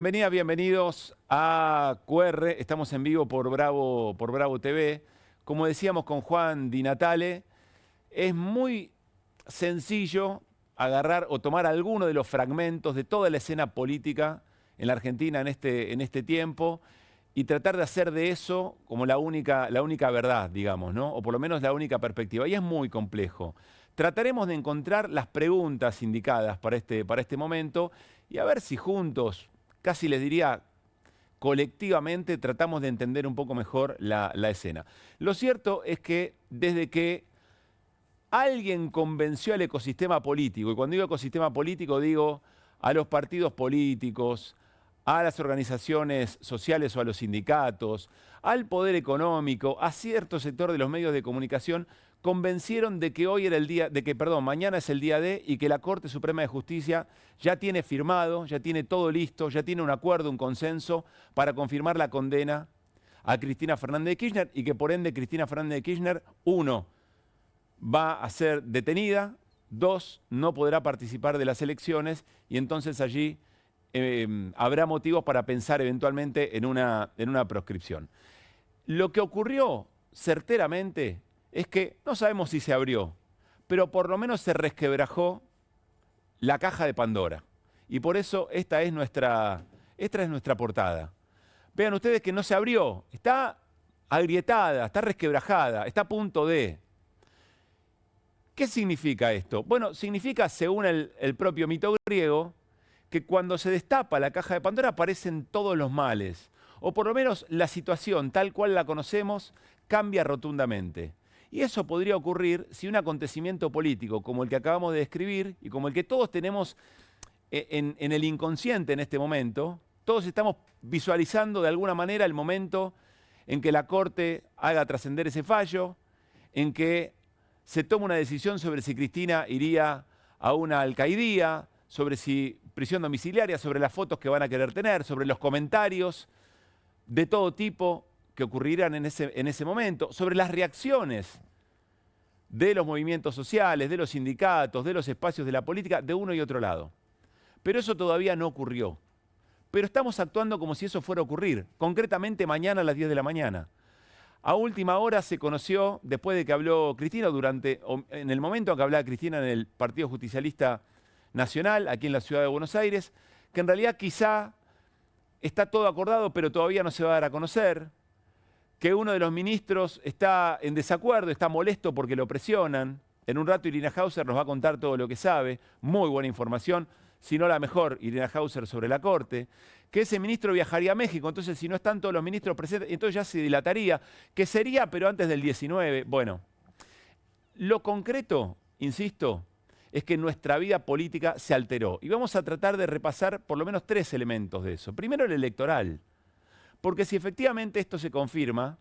Bienvenidos a QR. Estamos en vivo por Bravo TV. Como decíamos con Juan Di Natale, es muy sencillo agarrar o tomar alguno de los fragmentos de toda la escena política en la Argentina en este tiempo y tratar de hacer de eso como la única verdad, digamos, ¿no? O por lo menos la única perspectiva. Y es muy complejo. Trataremos de encontrar las preguntas indicadas para este momento y a ver si juntos, casi les diría colectivamente, tratamos de entender un poco mejor la escena. Lo cierto es que desde que alguien convenció al ecosistema político, y cuando digo ecosistema político digo a los partidos políticos, a las organizaciones sociales o a los sindicatos, al poder económico, a cierto sector de los medios de comunicación, convencieron de que mañana es el día D y que la Corte Suprema de Justicia ya tiene firmado, ya tiene todo listo, ya tiene un acuerdo, un consenso para confirmar la condena a Cristina Fernández de Kirchner y que por ende Cristina Fernández de Kirchner, 1, va a ser detenida, 2, no podrá participar de las elecciones y entonces allí habrá motivos para pensar eventualmente en una proscripción. Lo que ocurrió certeramente es que no sabemos si se abrió, pero por lo menos se resquebrajó la caja de Pandora. Y por eso esta es nuestra portada. Vean ustedes que no se abrió, está agrietada, está resquebrajada, está a punto de. ¿Qué significa esto? Bueno, significa, según el propio mito griego, que cuando se destapa la caja de Pandora aparecen todos los males, o por lo menos la situación tal cual la conocemos cambia rotundamente. Y eso podría ocurrir si un acontecimiento político como el que acabamos de describir y como el que todos tenemos en el inconsciente en este momento, todos estamos visualizando de alguna manera el momento en que la Corte haga trascender ese fallo, en que se toma una decisión sobre si Cristina iría a una alcaidía, sobre si prisión domiciliaria, sobre las fotos que van a querer tener, sobre los comentarios de todo tipo que ocurrirán en ese momento, sobre las reacciones de los movimientos sociales, de los sindicatos, de los espacios de la política, de uno y otro lado. Pero eso todavía no ocurrió. Pero estamos actuando como si eso fuera a ocurrir, concretamente mañana a las 10 de la mañana. A última hora se conoció, después de que habló Cristina, en el momento en que hablaba Cristina en el Partido Justicialista Nacional, aquí en la ciudad de Buenos Aires, que en realidad quizá está todo acordado, pero todavía no se va a dar a conocer, que uno de los ministros está en desacuerdo, está molesto porque lo presionan. En un rato Irina Hauser nos va a contar todo lo que sabe, muy buena información, si no la mejor, Irina Hauser sobre la Corte, que ese ministro viajaría a México, entonces si no están todos los ministros presentes, entonces ya se dilataría, que sería pero antes del 19. Bueno, lo concreto, insisto, es que nuestra vida política se alteró. Y vamos a tratar de repasar por lo menos 3 elementos de eso. Primero, el electoral. Porque si efectivamente esto se confirma,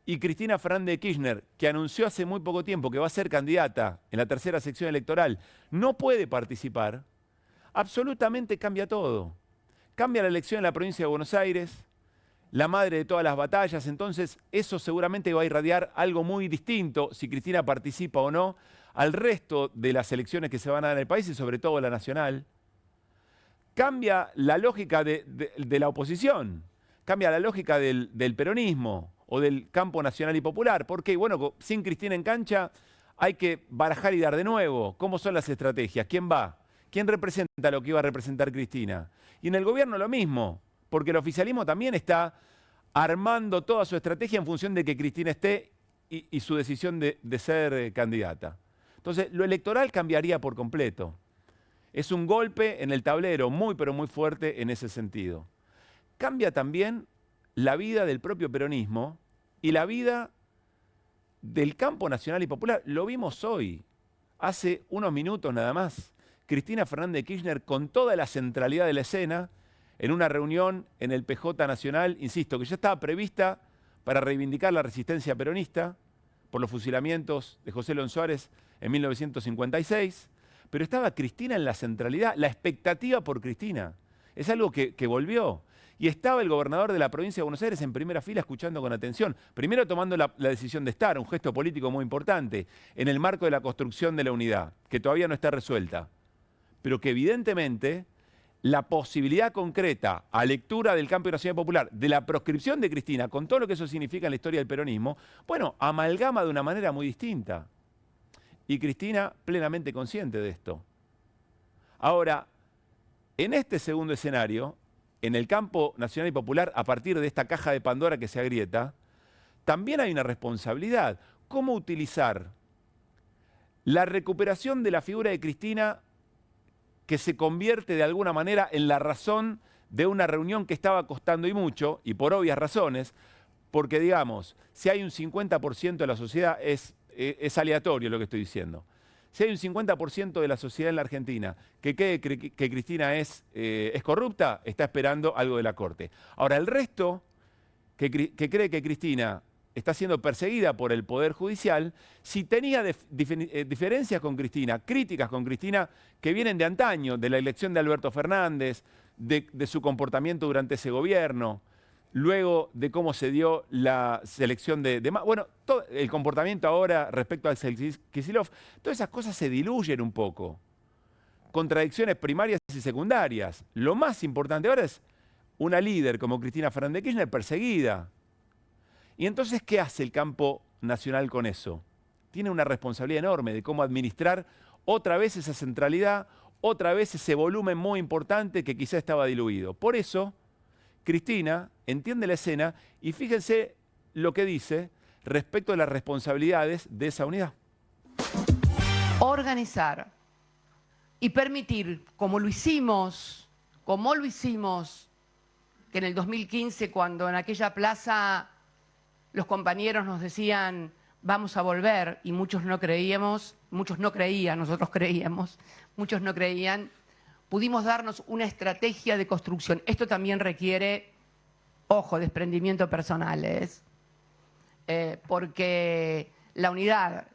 y Cristina Fernández de Kirchner, que anunció hace muy poco tiempo que va a ser candidata en la tercera sección electoral, no puede participar, absolutamente cambia todo. Cambia la elección en la provincia de Buenos Aires, la madre de todas las batallas, entonces eso seguramente va a irradiar algo muy distinto, si Cristina participa o no, al resto de las elecciones que se van a dar en el país y sobre todo la nacional. Cambia la lógica de la oposición, cambia la lógica del peronismo o del campo nacional y popular, porque bueno, sin Cristina en cancha hay que barajar y dar de nuevo. ¿Cómo son las estrategias? ¿Quién va? ¿Quién representa lo que iba a representar Cristina? Y en el gobierno lo mismo, porque el oficialismo también está armando toda su estrategia en función de que Cristina esté y su decisión de ser candidata. Entonces, lo electoral cambiaría por completo. Es un golpe en el tablero muy, pero muy fuerte en ese sentido. Cambia también la vida del propio peronismo y la vida del campo nacional y popular. Lo vimos hoy, hace unos minutos nada más. Cristina Fernández de Kirchner con toda la centralidad de la escena en una reunión en el PJ Nacional, insisto, que ya estaba prevista para reivindicar la resistencia peronista por los fusilamientos de José León Suárez en 1956, pero estaba Cristina en la centralidad, la expectativa por Cristina. Es algo que volvió. Y estaba el gobernador de la provincia de Buenos Aires en primera fila escuchando con atención. Primero tomando la decisión de estar, un gesto político muy importante, en el marco de la construcción de la unidad, que todavía no está resuelta. Pero que evidentemente la posibilidad concreta a lectura del campo nacional popular de la proscripción de Cristina, con todo lo que eso significa en la historia del peronismo, bueno, amalgama de una manera muy distinta. Y Cristina plenamente consciente de esto. Ahora, en este segundo escenario, en el campo nacional y popular, a partir de esta caja de Pandora que se agrieta, también hay una responsabilidad. ¿Cómo utilizar la recuperación de la figura de Cristina, que se convierte de alguna manera en la razón de una reunión que estaba costando y mucho, y por obvias razones, porque digamos, si hay un 50% de la sociedad, es aleatorio lo que estoy diciendo. Si hay un 50% de la sociedad en la Argentina que cree que Cristina es corrupta, está esperando algo de la Corte. Ahora, el resto que cree que Cristina está siendo perseguida por el Poder Judicial, si tenía diferencias con Cristina, críticas con Cristina, que vienen de antaño, de la elección de Alberto Fernández, de su comportamiento durante ese gobierno, luego de cómo se dio la selección bueno, todo el comportamiento ahora respecto a Axel Kicillof, todas esas cosas se diluyen un poco. Contradicciones primarias y secundarias. Lo más importante ahora es una líder como Cristina Fernández de Kirchner perseguida. Y entonces, ¿qué hace el campo nacional con eso? Tiene una responsabilidad enorme de cómo administrar otra vez esa centralidad, otra vez ese volumen muy importante que quizá estaba diluido. Por eso, Cristina entiende la escena y fíjense lo que dice respecto a las responsabilidades de esa unidad. Organizar y permitir, como lo hicimos, que en el 2015, cuando en aquella plaza los compañeros nos decían vamos a volver, y muchos no creíamos, muchos no creían, nosotros creíamos, muchos no creían, pudimos darnos una estrategia de construcción. Esto también requiere, ojo, desprendimiento personales, porque la unidad,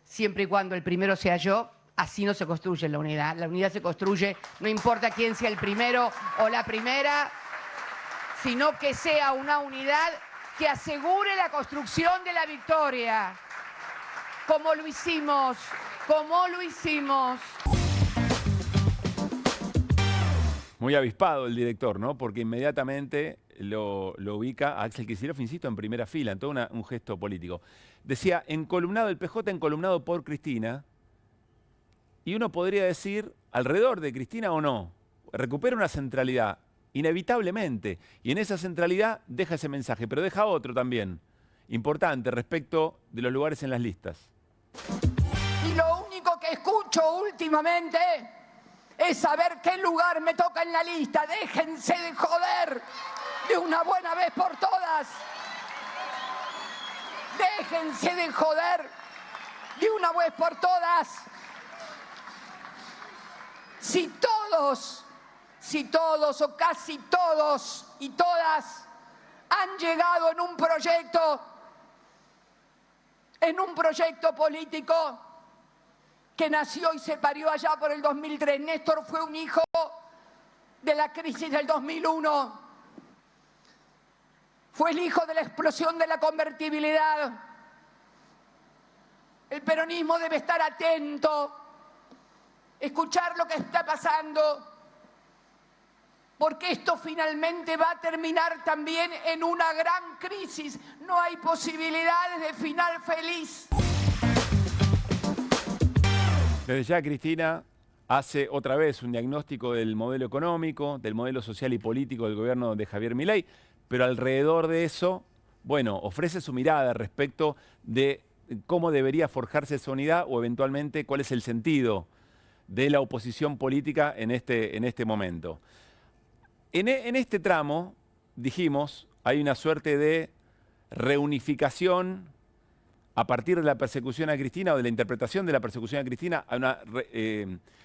siempre y cuando el primero sea yo, así no se construye la unidad. La unidad se construye, no importa quién sea el primero o la primera, sino que sea una unidad que asegure la construcción de la victoria, como lo hicimos. Muy avispado el director, ¿no? Porque inmediatamente lo ubica a Axel Kicillof, insisto, en primera fila, en todo un gesto político. Decía, encolumnado el PJ, encolumnado por Cristina, y uno podría decir, alrededor de Cristina o no, recupera una centralidad, inevitablemente, y en esa centralidad deja ese mensaje, pero deja otro también, importante, respecto de los lugares en las listas. Y lo único que escucho últimamente es saber qué lugar me toca en la lista. Déjense de joder de una buena vez por todas. Déjense de joder de una vez por todas. Si todos o casi todos y todas han llegado en un proyecto político que nació y se parió allá por el 2003. Néstor fue un hijo de la crisis del 2001. Fue el hijo de la explosión de la convertibilidad. El peronismo debe estar atento, escuchar lo que está pasando, porque esto finalmente va a terminar también en una gran crisis. No hay posibilidades de final feliz. Desde ya Cristina hace otra vez un diagnóstico del modelo económico, del modelo social y político del gobierno de Javier Milei, pero alrededor de eso, bueno, ofrece su mirada respecto de cómo debería forjarse esa unidad o eventualmente cuál es el sentido de la oposición política en este momento. En este tramo, dijimos, hay una suerte de reunificación a partir de la persecución a Cristina o de la interpretación de la persecución a Cristina, hay una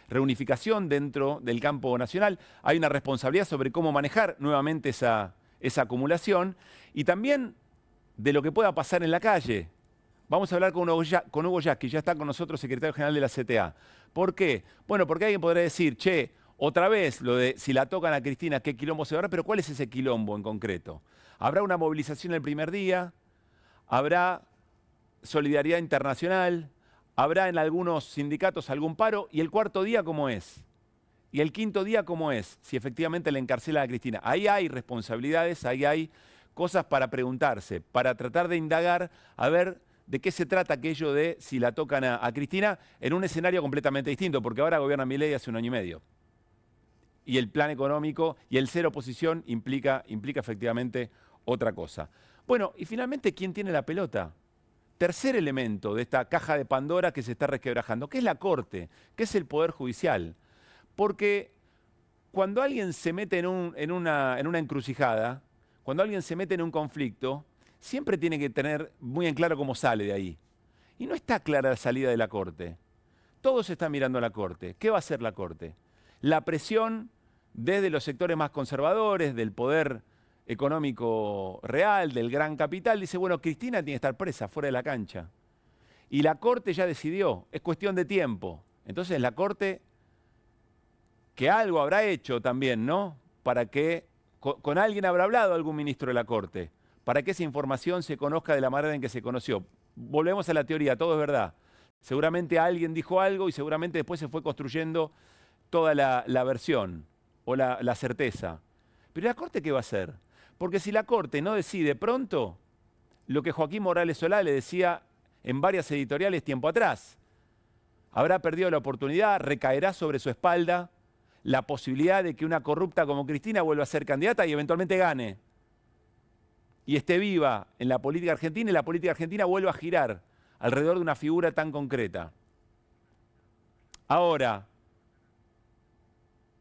reunificación dentro del campo nacional, hay una responsabilidad sobre cómo manejar nuevamente esa acumulación y también de lo que pueda pasar en la calle. Vamos a hablar con Hugo Yasky, ya está con nosotros, secretario general de la CTA. ¿Por qué? Bueno, porque alguien podrá decir, che, otra vez lo de si la tocan a Cristina, qué quilombo se va a dar, pero ¿cuál es ese quilombo en concreto? ¿Habrá una movilización el primer día? ¿Habrá solidaridad internacional? ¿Habrá en algunos sindicatos algún paro? ¿Y el cuarto día cómo es? ¿Y el quinto día cómo es? Si efectivamente le encarcela a Cristina. Ahí hay responsabilidades, ahí hay cosas para preguntarse, para tratar de indagar a ver de qué se trata aquello de si la tocan a Cristina en un escenario completamente distinto, porque ahora gobierna Milei hace 1 año y medio. Y el plan económico y el ser oposición implica efectivamente otra cosa. Bueno, y finalmente, ¿quién tiene la pelota? Tercer elemento de esta caja de Pandora que se está resquebrajando, que es la Corte, que es el Poder Judicial. Porque cuando alguien se mete en una encrucijada, cuando alguien se mete en un conflicto, siempre tiene que tener muy en claro cómo sale de ahí. Y no está clara la salida de la Corte. Todos están mirando a la Corte. ¿Qué va a hacer la Corte? La presión desde los sectores más conservadores, del poder económico real, del gran capital, dice, bueno, Cristina tiene que estar presa, fuera de la cancha. Y la Corte ya decidió, es cuestión de tiempo. Entonces la Corte, que algo habrá hecho también, ¿no? Para que, con alguien habrá hablado algún ministro de la Corte, para que esa información se conozca de la manera en que se conoció. Volvemos a la teoría, todo es verdad. Seguramente alguien dijo algo y seguramente después se fue construyendo toda la versión o la certeza. Pero ¿la Corte qué va a hacer? Porque si la Corte no decide pronto, lo que Joaquín Morales Solá le decía en varias editoriales tiempo atrás, habrá perdido la oportunidad, recaerá sobre su espalda la posibilidad de que una corrupta como Cristina vuelva a ser candidata y eventualmente gane. Y esté viva en la política argentina y la política argentina vuelva a girar alrededor de una figura tan concreta. Ahora,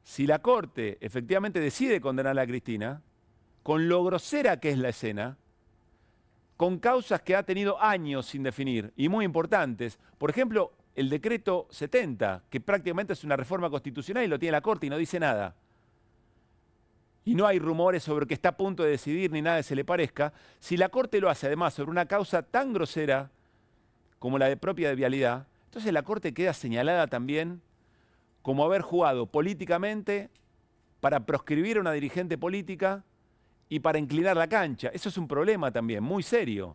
si la Corte efectivamente decide condenar a Cristina, con lo grosera que es la escena, con causas que ha tenido años sin definir y muy importantes, por ejemplo, el decreto 70, que prácticamente es una reforma constitucional y lo tiene la Corte y no dice nada. Y no hay rumores sobre que está a punto de decidir ni nada que se le parezca. Si la Corte lo hace además sobre una causa tan grosera como la de propia de vialidad, entonces la Corte queda señalada también como haber jugado políticamente para proscribir a una dirigente política y para inclinar la cancha. Eso es un problema también, muy serio.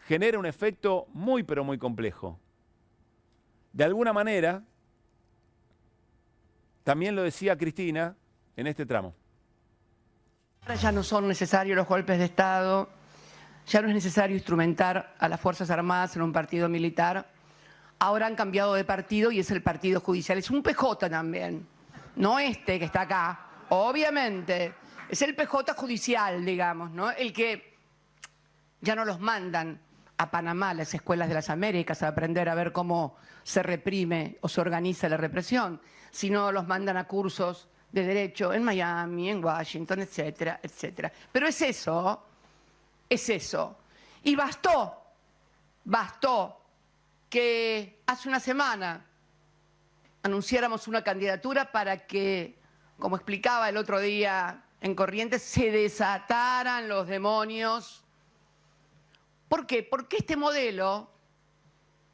Genera un efecto muy pero muy complejo. De alguna manera, también lo decía Cristina en este tramo. Ahora ya no son necesarios los golpes de Estado, ya no es necesario instrumentar a las Fuerzas Armadas en un partido militar. Ahora han cambiado de partido y es el partido judicial. Es un PJ también, no este que está acá, obviamente. Es el PJ judicial, digamos, ¿no? El que ya no los mandan a Panamá, a las escuelas de las Américas, a aprender a ver cómo se reprime o se organiza la represión, sino los mandan a cursos de derecho en Miami, en Washington, etcétera, etcétera. Pero es eso. Y bastó que hace una semana anunciáramos una candidatura para que, como explicaba el otro día en Corrientes, se desataran los demonios. ¿Por qué? Porque este modelo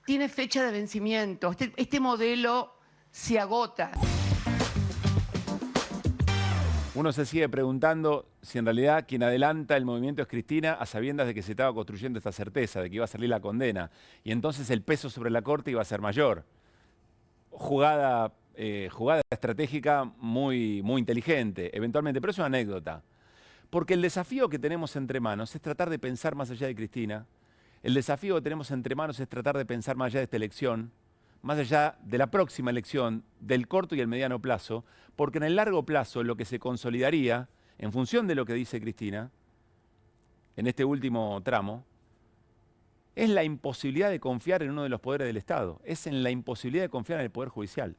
tiene fecha de vencimiento, este modelo se agota. Uno se sigue preguntando si en realidad quien adelanta el movimiento es Cristina, a sabiendas de que se estaba construyendo esta certeza de que iba a salir la condena. Y entonces el peso sobre la Corte iba a ser mayor. Jugada estratégica muy inteligente, eventualmente, pero es una anécdota. Porque el desafío que tenemos entre manos es tratar de pensar más allá de Cristina. El desafío que tenemos entre manos es tratar de pensar más allá de esta elección, más allá de la próxima elección, del corto y el mediano plazo, porque en el largo plazo lo que se consolidaría, en función de lo que dice Cristina, en este último tramo, es la imposibilidad de confiar en uno de los poderes del Estado, es en la imposibilidad de confiar en el Poder Judicial,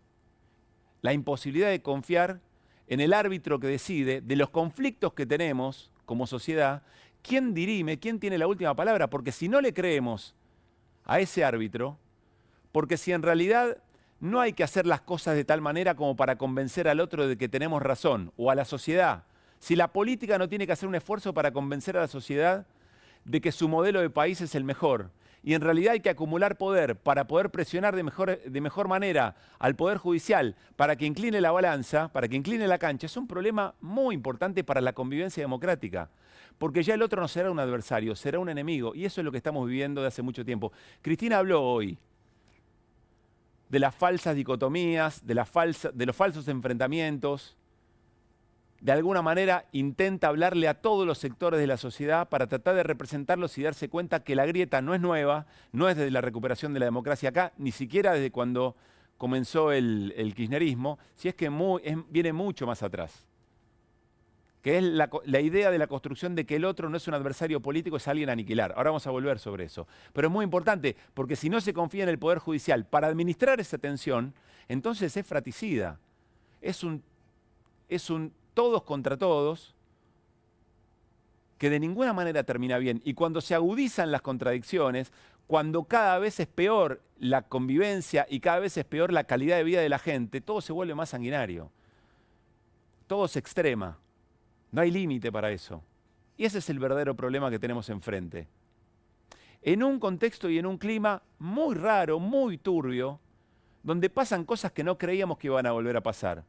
la imposibilidad de confiar en el árbitro que decide de los conflictos que tenemos como sociedad, quién dirime, quién tiene la última palabra, porque si no le creemos a ese árbitro, porque si en realidad no hay que hacer las cosas de tal manera como para convencer al otro de que tenemos razón, o a la sociedad, si la política no tiene que hacer un esfuerzo para convencer a la sociedad de que su modelo de país es el mejor, y en realidad hay que acumular poder para poder presionar de mejor manera al Poder Judicial para que incline la balanza, para que incline la cancha, es un problema muy importante para la convivencia democrática. Porque ya el otro no será un adversario, será un enemigo. Y eso es lo que estamos viviendo de hace mucho tiempo. Cristina habló hoy de las falsas dicotomías, de los falsos enfrentamientos. De alguna manera intenta hablarle a todos los sectores de la sociedad para tratar de representarlos y darse cuenta que la grieta no es nueva, no es desde la recuperación de la democracia acá, ni siquiera desde cuando comenzó el kirchnerismo, si es que viene mucho más atrás. Que es la idea de la construcción de que el otro no es un adversario político, es alguien a aniquilar. Ahora vamos a volver sobre eso. Pero es muy importante, porque si no se confía en el Poder Judicial para administrar esa tensión, entonces es fratricida. Es un todos contra todos, que de ninguna manera termina bien. Y cuando se agudizan las contradicciones, cuando cada vez es peor la convivencia y cada vez es peor la calidad de vida de la gente, todo se vuelve más sanguinario. Todo se extrema. No hay límite para eso. Y ese es el verdadero problema que tenemos enfrente. En un contexto y en un clima muy raro, muy turbio, donde pasan cosas que no creíamos que iban a volver a pasar.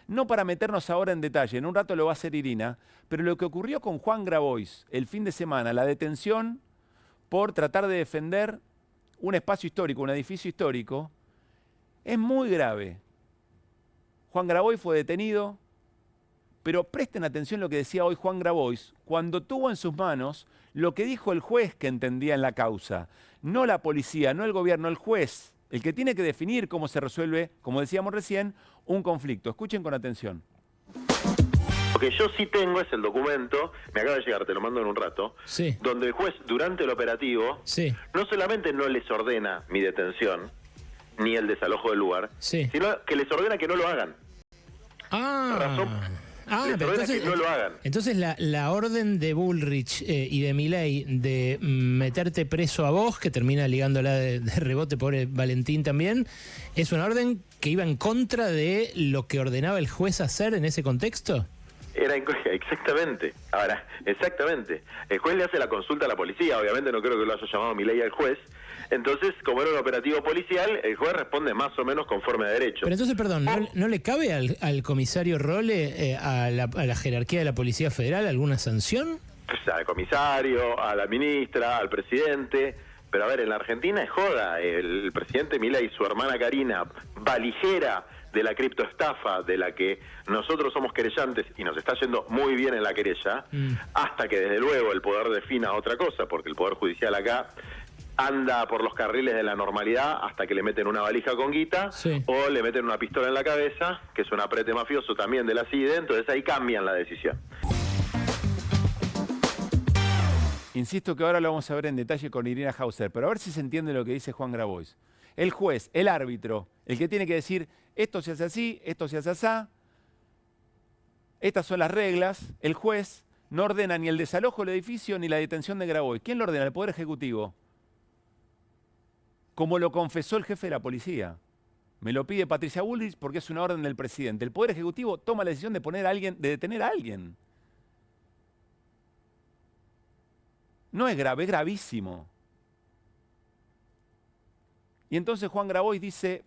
No para meternos ahora en detalle, en un rato lo va a hacer Irina, pero lo que ocurrió con Juan Grabois el fin de semana, la detención por tratar de defender un espacio histórico, un edificio histórico, es muy grave. Juan Grabois fue detenido, pero presten atención a lo que decía hoy Juan Grabois, cuando tuvo en sus manos lo que dijo el juez que entendía en la causa. No la policía, no el gobierno, el juez, el que tiene que definir cómo se resuelve, como decíamos recién, un conflicto. Escuchen con atención. Lo que yo sí tengo es el documento, me acaba de llegar, te lo mando en un rato, sí, donde el juez durante el operativo sí, no solamente no les ordena mi detención, ni el desalojo del lugar, sí, sino que les ordena que no lo hagan. Les ordena que no lo hagan. Entonces la orden de Bullrich y de Milei de meterte preso a vos, que termina ligándola de rebote, pobre Valentín también, es una orden que iba en contra de lo que ordenaba el juez hacer en ese contexto. Exactamente. Ahora, exactamente. El juez le hace la consulta a la policía, obviamente no creo que lo haya llamado Milei al juez. Entonces, como era un operativo policial, el juez responde más o menos conforme a derecho. Pero entonces, perdón, ¿no le cabe al comisario Rolle, a la jerarquía de la Policía Federal, alguna sanción? Pues al comisario, a la ministra, al presidente. Pero a ver, en la Argentina es joda. El presidente Milei y su hermana Karina, valijera de la criptoestafa de la que nosotros somos querellantes y nos está yendo muy bien en la querella, hasta que desde luego el poder defina otra cosa, porque el poder judicial acá anda por los carriles de la normalidad hasta que le meten una valija con guita, sí, o le meten una pistola en la cabeza, que es un aprete mafioso también de la CIDE, entonces ahí cambian la decisión. Insisto que ahora lo vamos a ver en detalle con Irina Hauser, pero a ver si se entiende lo que dice Juan Grabois. El juez, el árbitro, el que tiene que decir esto se hace así, esto se hace asá, estas son las reglas, el juez no ordena ni el desalojo del edificio ni la detención de Grabois. ¿Quién lo ordena? El Poder Ejecutivo. Como lo confesó el jefe de la policía. Me lo pide Patricia Bullrich porque es una orden del presidente. El Poder Ejecutivo toma la decisión de detener a alguien. No es grave, es gravísimo. Y entonces Juan Grabois dice,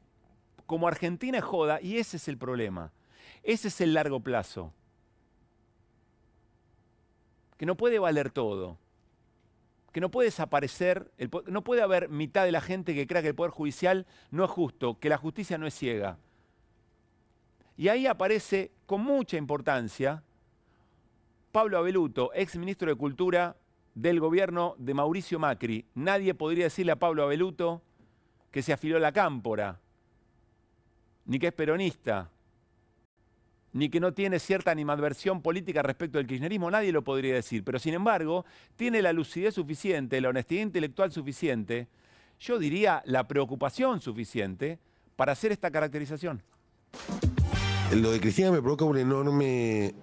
como Argentina es joda, y ese es el problema. Ese es el largo plazo. Que no puede valer todo. Que no puede desaparecer, no puede haber mitad de la gente que crea que el Poder Judicial no es justo, que la justicia no es ciega. Y ahí aparece con mucha importancia Pablo Abeluto, ex ministro de Cultura del gobierno de Mauricio Macri. Nadie podría decirle a Pablo Abeluto que se afiló la cámpora, ni que es peronista, ni que no tiene cierta animadversión política respecto del kirchnerismo, nadie lo podría decir. Pero sin embargo, tiene la lucidez suficiente, la honestidad intelectual suficiente, yo diría la preocupación suficiente para hacer esta caracterización. Lo de Cristina me provoca una enorme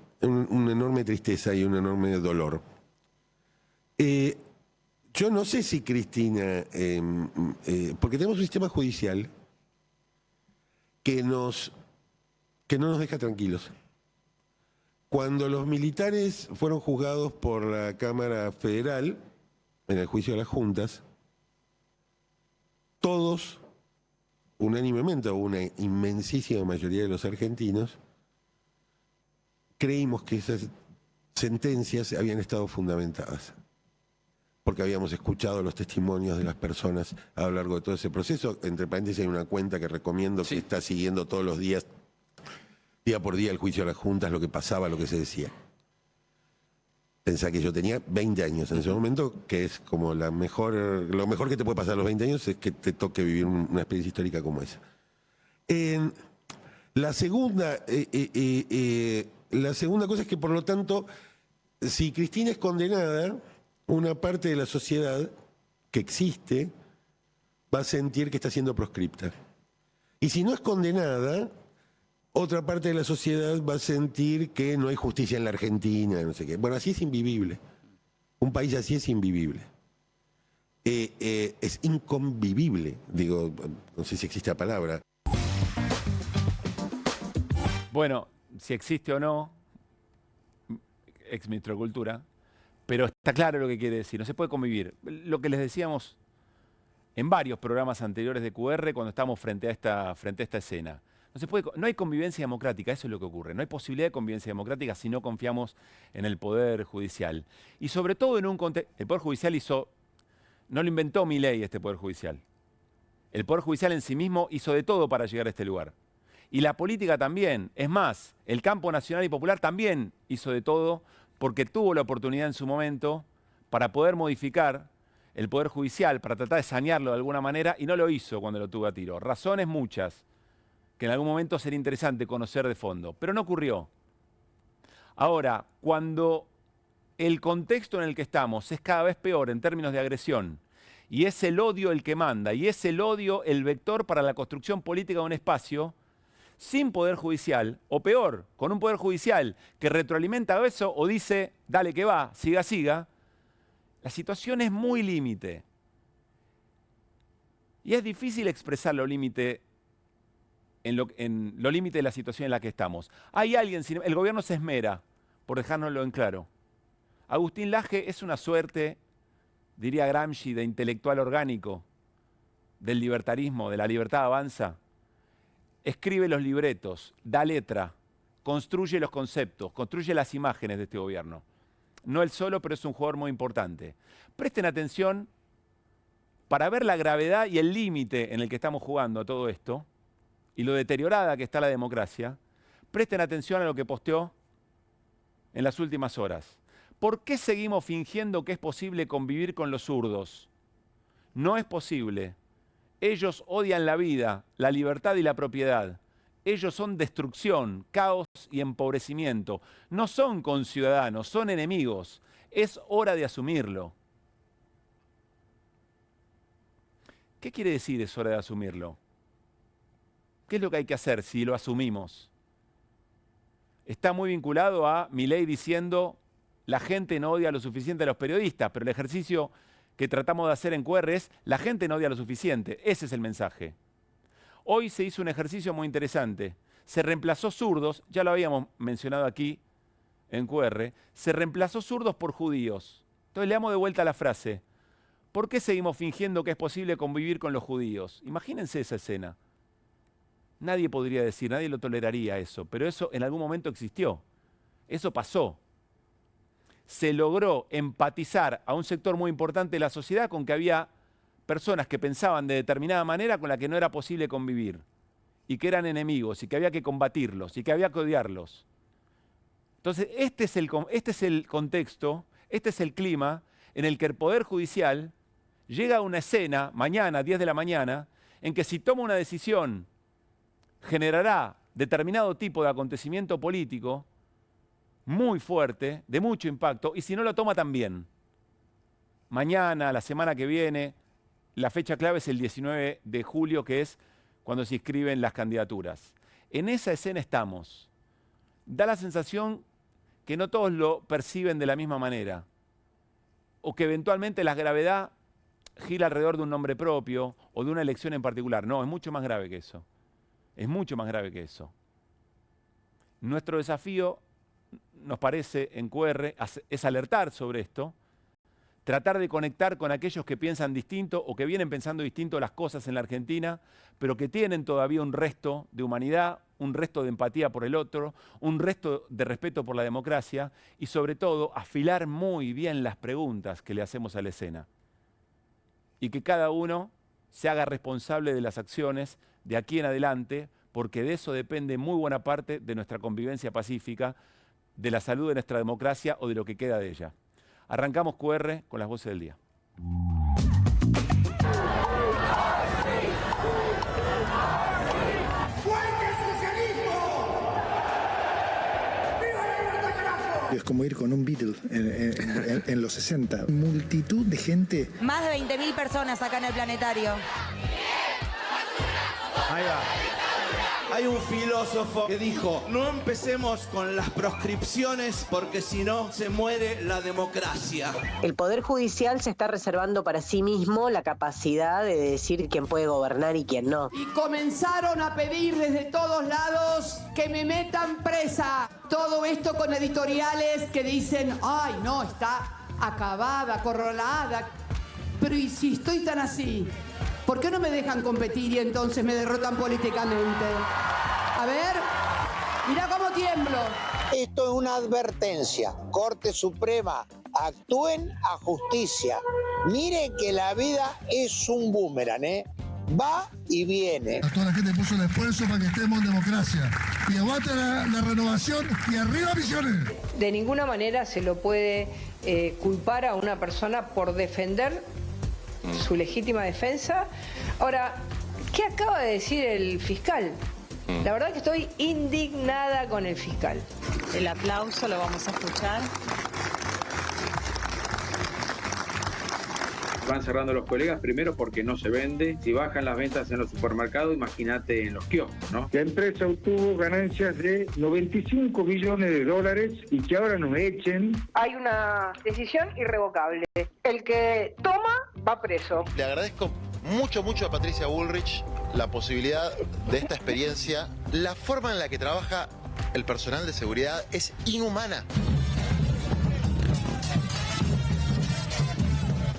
tristeza y un enorme dolor. Yo no sé si Cristina, porque tenemos un sistema judicial que no nos deja tranquilos. Cuando los militares fueron juzgados por la Cámara Federal, en el juicio de las juntas, todos, unánimemente, o una inmensísima mayoría de los argentinos, creímos que esas sentencias habían estado fundamentadas. porque habíamos escuchado los testimonios de las personas a lo largo de todo ese proceso. Entre paréntesis hay una cuenta que recomiendo que está siguiendo todos los días, día por día, el juicio de las juntas, lo que pasaba, lo que se decía. Pensá que yo tenía 20 años en ese momento, que es como lo mejor que te puede pasar a los 20 años es que te toque vivir una experiencia histórica como esa. La segunda cosa es que, por lo tanto, si Cristina es condenada, una parte de la sociedad que existe va a sentir que está siendo proscripta. Y si no es condenada, otra parte de la sociedad va a sentir que no hay justicia en la Argentina, no sé qué. Bueno, así es invivible. Un país así es invivible. Es inconvivible, digo, no sé si existe la palabra. Bueno, si existe o no, ex-ministro de Cultura, pero está claro lo que quiere decir, no se puede convivir. Lo que les decíamos en varios programas anteriores de QR cuando estábamos frente a esta escena. No hay convivencia democrática, eso es lo que ocurre. No hay posibilidad de convivencia democrática si no confiamos en el Poder Judicial. Y sobre todo en un contexto... El Poder Judicial no lo inventó Milei, este Poder Judicial. El Poder Judicial en sí mismo hizo de todo para llegar a este lugar. Y la política también. Es más, el campo nacional y popular también hizo de todo porque tuvo la oportunidad en su momento para poder modificar el Poder Judicial, para tratar de sanearlo de alguna manera, y no lo hizo cuando lo tuvo a tiro. Razones muchas, que en algún momento sería interesante conocer de fondo, pero no ocurrió. Ahora, cuando el contexto en el que estamos es cada vez peor en términos de agresión, y es el odio el que manda, y es el odio el vector para la construcción política de un espacio, sin Poder Judicial, o peor, con un Poder Judicial que retroalimenta eso o dice, dale que va, siga, siga, la situación es muy límite. Y es difícil expresar lo límite en lo límite de la situación en la que estamos. Hay alguien, el gobierno se esmera por dejárnoslo en claro. Agustín Laje es una suerte, diría Gramsci, de intelectual orgánico, del libertarismo, de la libertad avanza. Escribe los libretos, da letra, construye los conceptos, construye las imágenes de este gobierno. No él solo, pero es un jugador muy importante. Presten atención para ver la gravedad y el límite en el que estamos jugando a todo esto y lo deteriorada que está la democracia. Presten atención a lo que posteó en las últimas horas. ¿Por qué seguimos fingiendo que es posible convivir con los zurdos? No es posible. Ellos odian la vida, la libertad y la propiedad. Ellos son destrucción, caos y empobrecimiento. No son conciudadanos, son enemigos. Es hora de asumirlo. ¿Qué quiere decir es hora de asumirlo? ¿Qué es lo que hay que hacer si lo asumimos? Está muy vinculado a Milei diciendo la gente no odia lo suficiente a los periodistas, pero el ejercicio que tratamos de hacer en QR es la gente no odia lo suficiente. Ese es el mensaje. Hoy se hizo un ejercicio muy interesante. Se reemplazó zurdos, ya lo habíamos mencionado aquí en QR, se reemplazó zurdos por judíos. Entonces le damos de vuelta la frase. ¿Por qué seguimos fingiendo que es posible convivir con los judíos? Imagínense esa escena. Nadie podría decir, nadie lo toleraría eso, pero eso en algún momento existió. Eso pasó. Se logró empatizar a un sector muy importante de la sociedad con que había personas que pensaban de determinada manera con la que no era posible convivir y que eran enemigos y que había que combatirlos y que había que odiarlos. Entonces, este es el contexto, este es el clima en el que el Poder Judicial llega a una escena, mañana, 10 de la mañana, en que si toma una decisión generará determinado tipo de acontecimiento político muy fuerte, de mucho impacto, y si no lo toma también. Mañana, la semana que viene, la fecha clave es el 19 de julio, que es cuando se inscriben las candidaturas. En esa escena estamos. Da la sensación que no todos lo perciben de la misma manera, o que eventualmente la gravedad gira alrededor de un nombre propio o de una elección en particular. No, es mucho más grave que eso. Es mucho más grave que eso. Nuestro desafío, nos parece, en QR, es alertar sobre esto, tratar de conectar con aquellos que piensan distinto o que vienen pensando distinto las cosas en la Argentina, pero que tienen todavía un resto de humanidad, un resto de empatía por el otro, un resto de respeto por la democracia y sobre todo afilar muy bien las preguntas que le hacemos a la escena. Y que cada uno se haga responsable de las acciones de aquí en adelante, porque de eso depende muy buena parte de nuestra convivencia pacífica, de la salud de nuestra democracia o de lo que queda de ella. Arrancamos QR con las voces del día. Es como ir con un Beatle en los 60. Multitud de gente. Más de 20.000 personas acá en el planetario. Ahí va. Hay un filósofo que dijo, no empecemos con las proscripciones porque si no se muere la democracia. El Poder Judicial se está reservando para sí mismo la capacidad de decir quién puede gobernar y quién no. Y comenzaron a pedir desde todos lados que me metan presa. Todo esto con editoriales que dicen, ay no, está acabada, acorralada. Pero ¿y si estoy tan así? ¿Por qué no me dejan competir y entonces me derrotan políticamente? A ver, mirá cómo tiemblo. Esto es una advertencia. Corte Suprema, actúen a justicia. Miren que la vida es un boomerang, va y viene. A toda la gente puso el esfuerzo para que estemos en democracia. Y aguante la renovación y arriba Misiones. De ninguna manera se lo puede culpar a una persona por defender su legítima defensa. Ahora, ¿qué acaba de decir el fiscal? La verdad que estoy indignada con el fiscal. El aplauso lo vamos a escuchar. Van cerrando los colegas, primero porque no se vende. Si bajan las ventas en los supermercados, imagínate en los kioscos, ¿no? La empresa obtuvo ganancias de 95 millones de dólares y que ahora nos echen. Hay una decisión irrevocable. El que toma va preso. Le agradezco mucho a Patricia Bullrich la posibilidad de esta experiencia. La forma en la que trabaja el personal de seguridad es inhumana.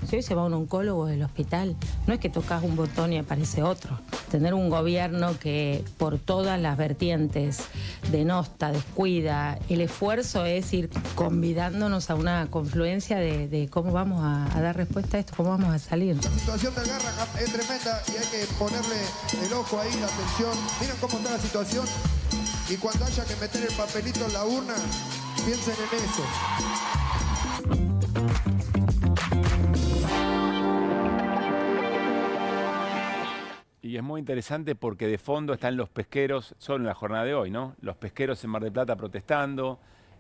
Si hoy se va un oncólogo del hospital, no es que tocas un botón y aparece otro. Tener un gobierno que por todas las vertientes denosta, descuida, el esfuerzo es ir convidándonos a una confluencia de cómo vamos a dar respuesta a esto, cómo vamos a salir. La situación del Garraham es tremenda y hay que ponerle el ojo ahí, la atención. Miren cómo está la situación y cuando haya que meter el papelito en la urna, piensen en eso. Y es muy interesante porque de fondo están los pesqueros, solo en la jornada de hoy, ¿no? Los pesqueros en Mar del Plata protestando,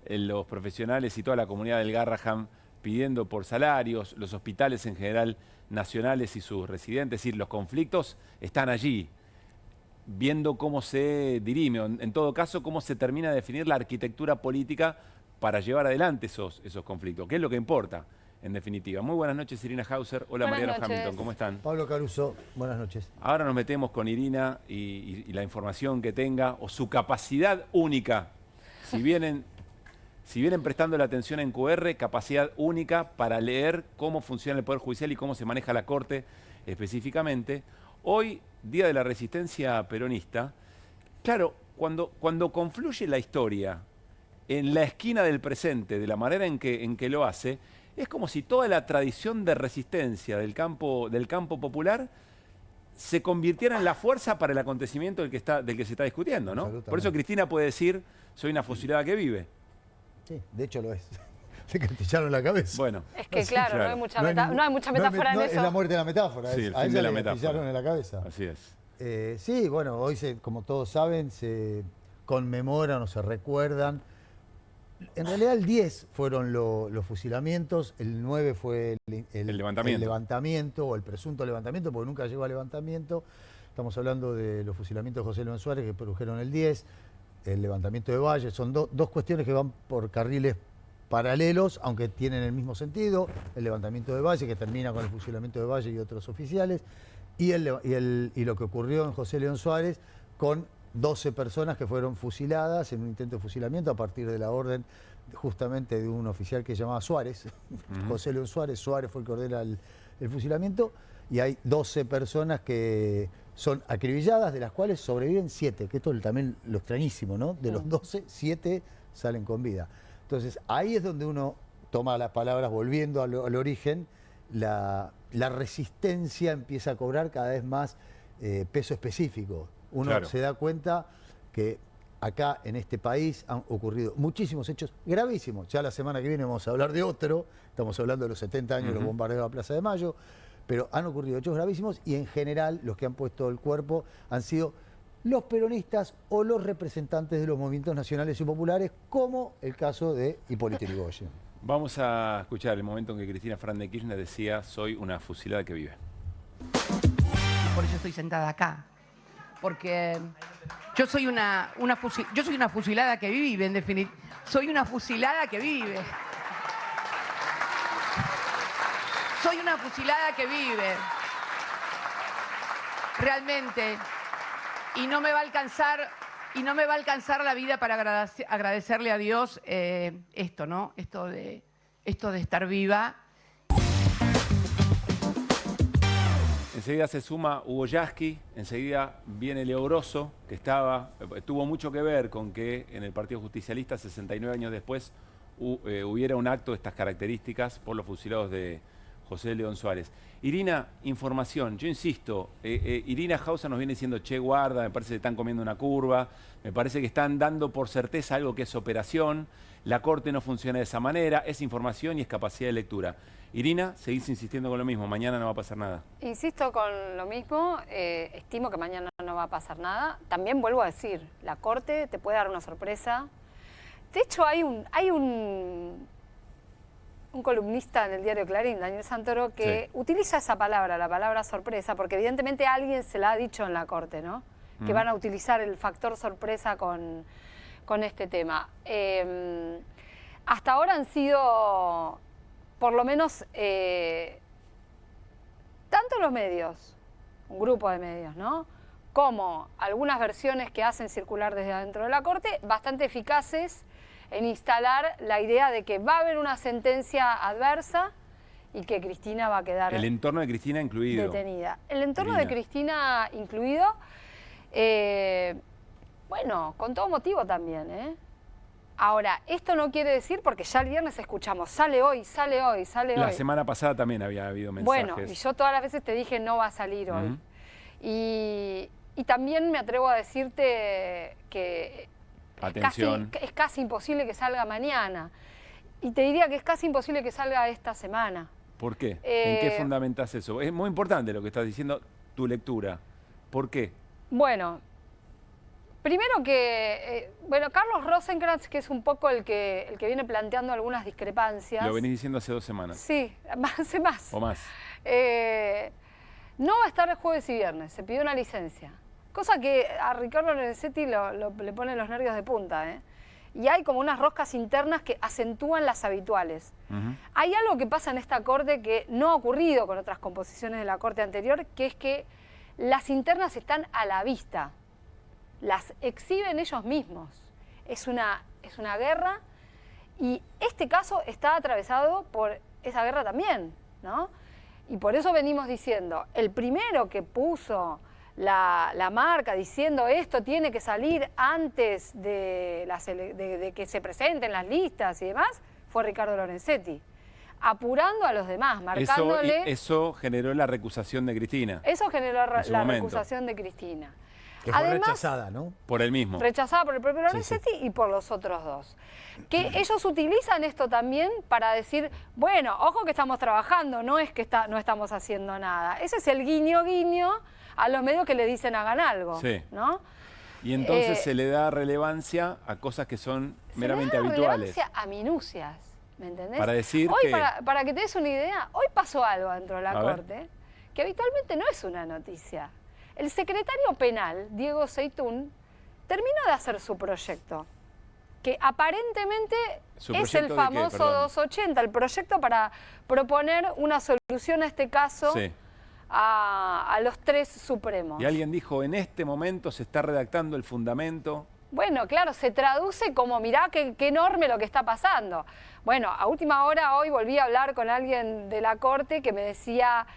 los profesionales y toda la comunidad del Garraham pidiendo por salarios, los hospitales en general nacionales y sus residentes, es decir, los conflictos están allí, viendo cómo se dirime, en todo caso, cómo se termina de definir la arquitectura política para llevar adelante esos conflictos, que es lo que importa. En definitiva. Muy buenas noches, Irina Hauser. Hola, Mariano Hamilton, ¿cómo están? Pablo Caruso, buenas noches. Ahora nos metemos con Irina y la información que tenga o su capacidad única. Si vienen prestando la atención en QR, capacidad única para leer cómo funciona el Poder Judicial y cómo se maneja la Corte específicamente. Hoy, Día de la Resistencia Peronista, claro, cuando confluye la historia en la esquina del presente, de la manera en que lo hace, es como si toda la tradición de resistencia del campo popular se convirtiera en la fuerza para el acontecimiento del que se está discutiendo, ¿no? Por eso Cristina puede decir, soy una fusilada que vive. Sí, de hecho lo es. Se castillaron la cabeza. Bueno. Es que claro, no hay mucha metáfora en eso. Es la muerte de la metáfora. Sí, a ella le castillaron en la cabeza. Así es. Sí, bueno, hoy, como todos saben, se conmemoran o se recuerdan. En realidad el 10 fueron los fusilamientos, el 9 fue el levantamiento o el presunto levantamiento, porque nunca llegó a levantamiento. Estamos hablando de los fusilamientos de José León Suárez que produjeron el 10, el levantamiento de Valle. Son dos cuestiones que van por carriles paralelos, aunque tienen el mismo sentido. El levantamiento de Valle, que termina con el fusilamiento de Valle y otros oficiales, y lo que ocurrió en José León Suárez con 12 personas que fueron fusiladas en un intento de fusilamiento a partir de la orden justamente de un oficial que se llamaba Suárez, José León Suárez. Suárez fue el que ordena el fusilamiento, y hay 12 personas que son acribilladas, de las cuales sobreviven 7, que esto es también lo extrañísimo, ¿no? De los 12, 7 salen con vida. Entonces, ahí es donde uno toma las palabras, volviendo al origen, la resistencia empieza a cobrar cada vez más peso específico. Uno se da cuenta que acá en este país han ocurrido muchísimos hechos gravísimos. Ya la semana que viene vamos a hablar de otro, estamos hablando de los 70 años de los bombardeos a la Plaza de Mayo, pero han ocurrido hechos gravísimos y en general los que han puesto el cuerpo han sido los peronistas o los representantes de los movimientos nacionales y populares, como el caso de Hipólito Yrigoyen. Vamos a escuchar el momento en que Cristina Fernández de Kirchner decía: soy una fusilada que vive. Por eso estoy sentada acá. Porque yo soy una fusilada que vive, en definitiva. Soy una fusilada que vive. Soy una fusilada que vive. Realmente. Y no me va a alcanzar la vida para agradecerle a Dios esto, ¿no? Esto de estar viva. Enseguida se suma Hugo Yasky, enseguida viene Leo Grosso, que tuvo mucho que ver con que en el Partido Justicialista, 69 años después, hubiera un acto de estas características por los fusilados de José León Suárez. Irina, información. Yo insisto, Irina Hausa nos viene diciendo: che, guarda, me parece que están comiendo una curva, me parece que están dando por certeza algo que es operación, la Corte no funciona de esa manera, es información y es capacidad de lectura. Irina, seguís insistiendo con lo mismo, mañana no va a pasar nada. Insisto con lo mismo, estimo que mañana no va a pasar nada. También vuelvo a decir, la Corte te puede dar una sorpresa. De hecho, hay un columnista en el diario Clarín, Daniel Santoro, que utiliza esa palabra, la palabra sorpresa, porque evidentemente alguien se la ha dicho en la Corte, ¿no? Que van a utilizar el factor sorpresa con este tema. Hasta ahora han sido, por lo menos, tanto los medios, un grupo de medios, ¿no?, como algunas versiones que hacen circular desde adentro de la Corte, bastante eficaces en instalar la idea de que va a haber una sentencia adversa y que Cristina va a quedar... El entorno de Cristina incluido. Detenida. El entorno de Cristina incluido, bueno, con todo motivo también, ¿eh? Ahora, esto no quiere decir, porque ya el viernes escuchamos, sale hoy, sale hoy, sale hoy. La semana pasada también había habido mensajes. Bueno, y yo todas las veces te dije no va a salir hoy. Y también me atrevo a decirte que... Atención. Es casi imposible que salga mañana. Y te diría que es casi imposible que salga esta semana. ¿Por qué? ¿En qué fundamentas eso? Es muy importante lo que estás diciendo, tu lectura. ¿Por qué? Bueno, primero que... bueno, Carlos Rosenkrantz, que es un poco el que viene planteando algunas discrepancias... Lo venís diciendo hace 2 semanas. Sí, hace más. O más. No va a estar el jueves y viernes, se pidió una licencia. Cosa que a Ricardo Lorenzetti le pone los nervios de punta, ¿eh? Y hay como unas roscas internas que acentúan las habituales. Hay algo que pasa en esta Corte que no ha ocurrido con otras composiciones de la Corte anterior, que es que las internas están a la vista. Las exhiben ellos mismos. Es una guerra y este caso está atravesado por esa guerra también, ¿no? Y por eso venimos diciendo, el primero que puso la marca diciendo esto tiene que salir antes de que se presenten las listas y demás, fue Ricardo Lorenzetti, apurando a los demás, marcándole... Eso generó la recusación de Cristina. Eso generó la recusación de Cristina. Que fue rechazada, ¿no? Por él mismo. Rechazada por el propio Lorenzetti y por los otros dos. Que ellos utilizan esto también para decir, bueno, ojo que estamos trabajando, no es que no estamos haciendo nada. Ese es el guiño a los medios que le dicen hagan algo, ¿no? Y entonces se le da relevancia a cosas que son meramente habituales. Relevancia a minucias, ¿me entendés? Para decir hoy, para que te des una idea, hoy pasó algo dentro de la Corte que habitualmente no es una noticia. El secretario penal, Diego Seitún, terminó de hacer su proyecto, que aparentemente es el famoso 280, el proyecto para proponer una solución a este caso a los 3 supremos. Y alguien dijo, en este momento se está redactando el fundamento. Bueno, claro, se traduce como, mirá qué enorme lo que está pasando. Bueno, a última hora hoy volví a hablar con alguien de la Corte que me decía...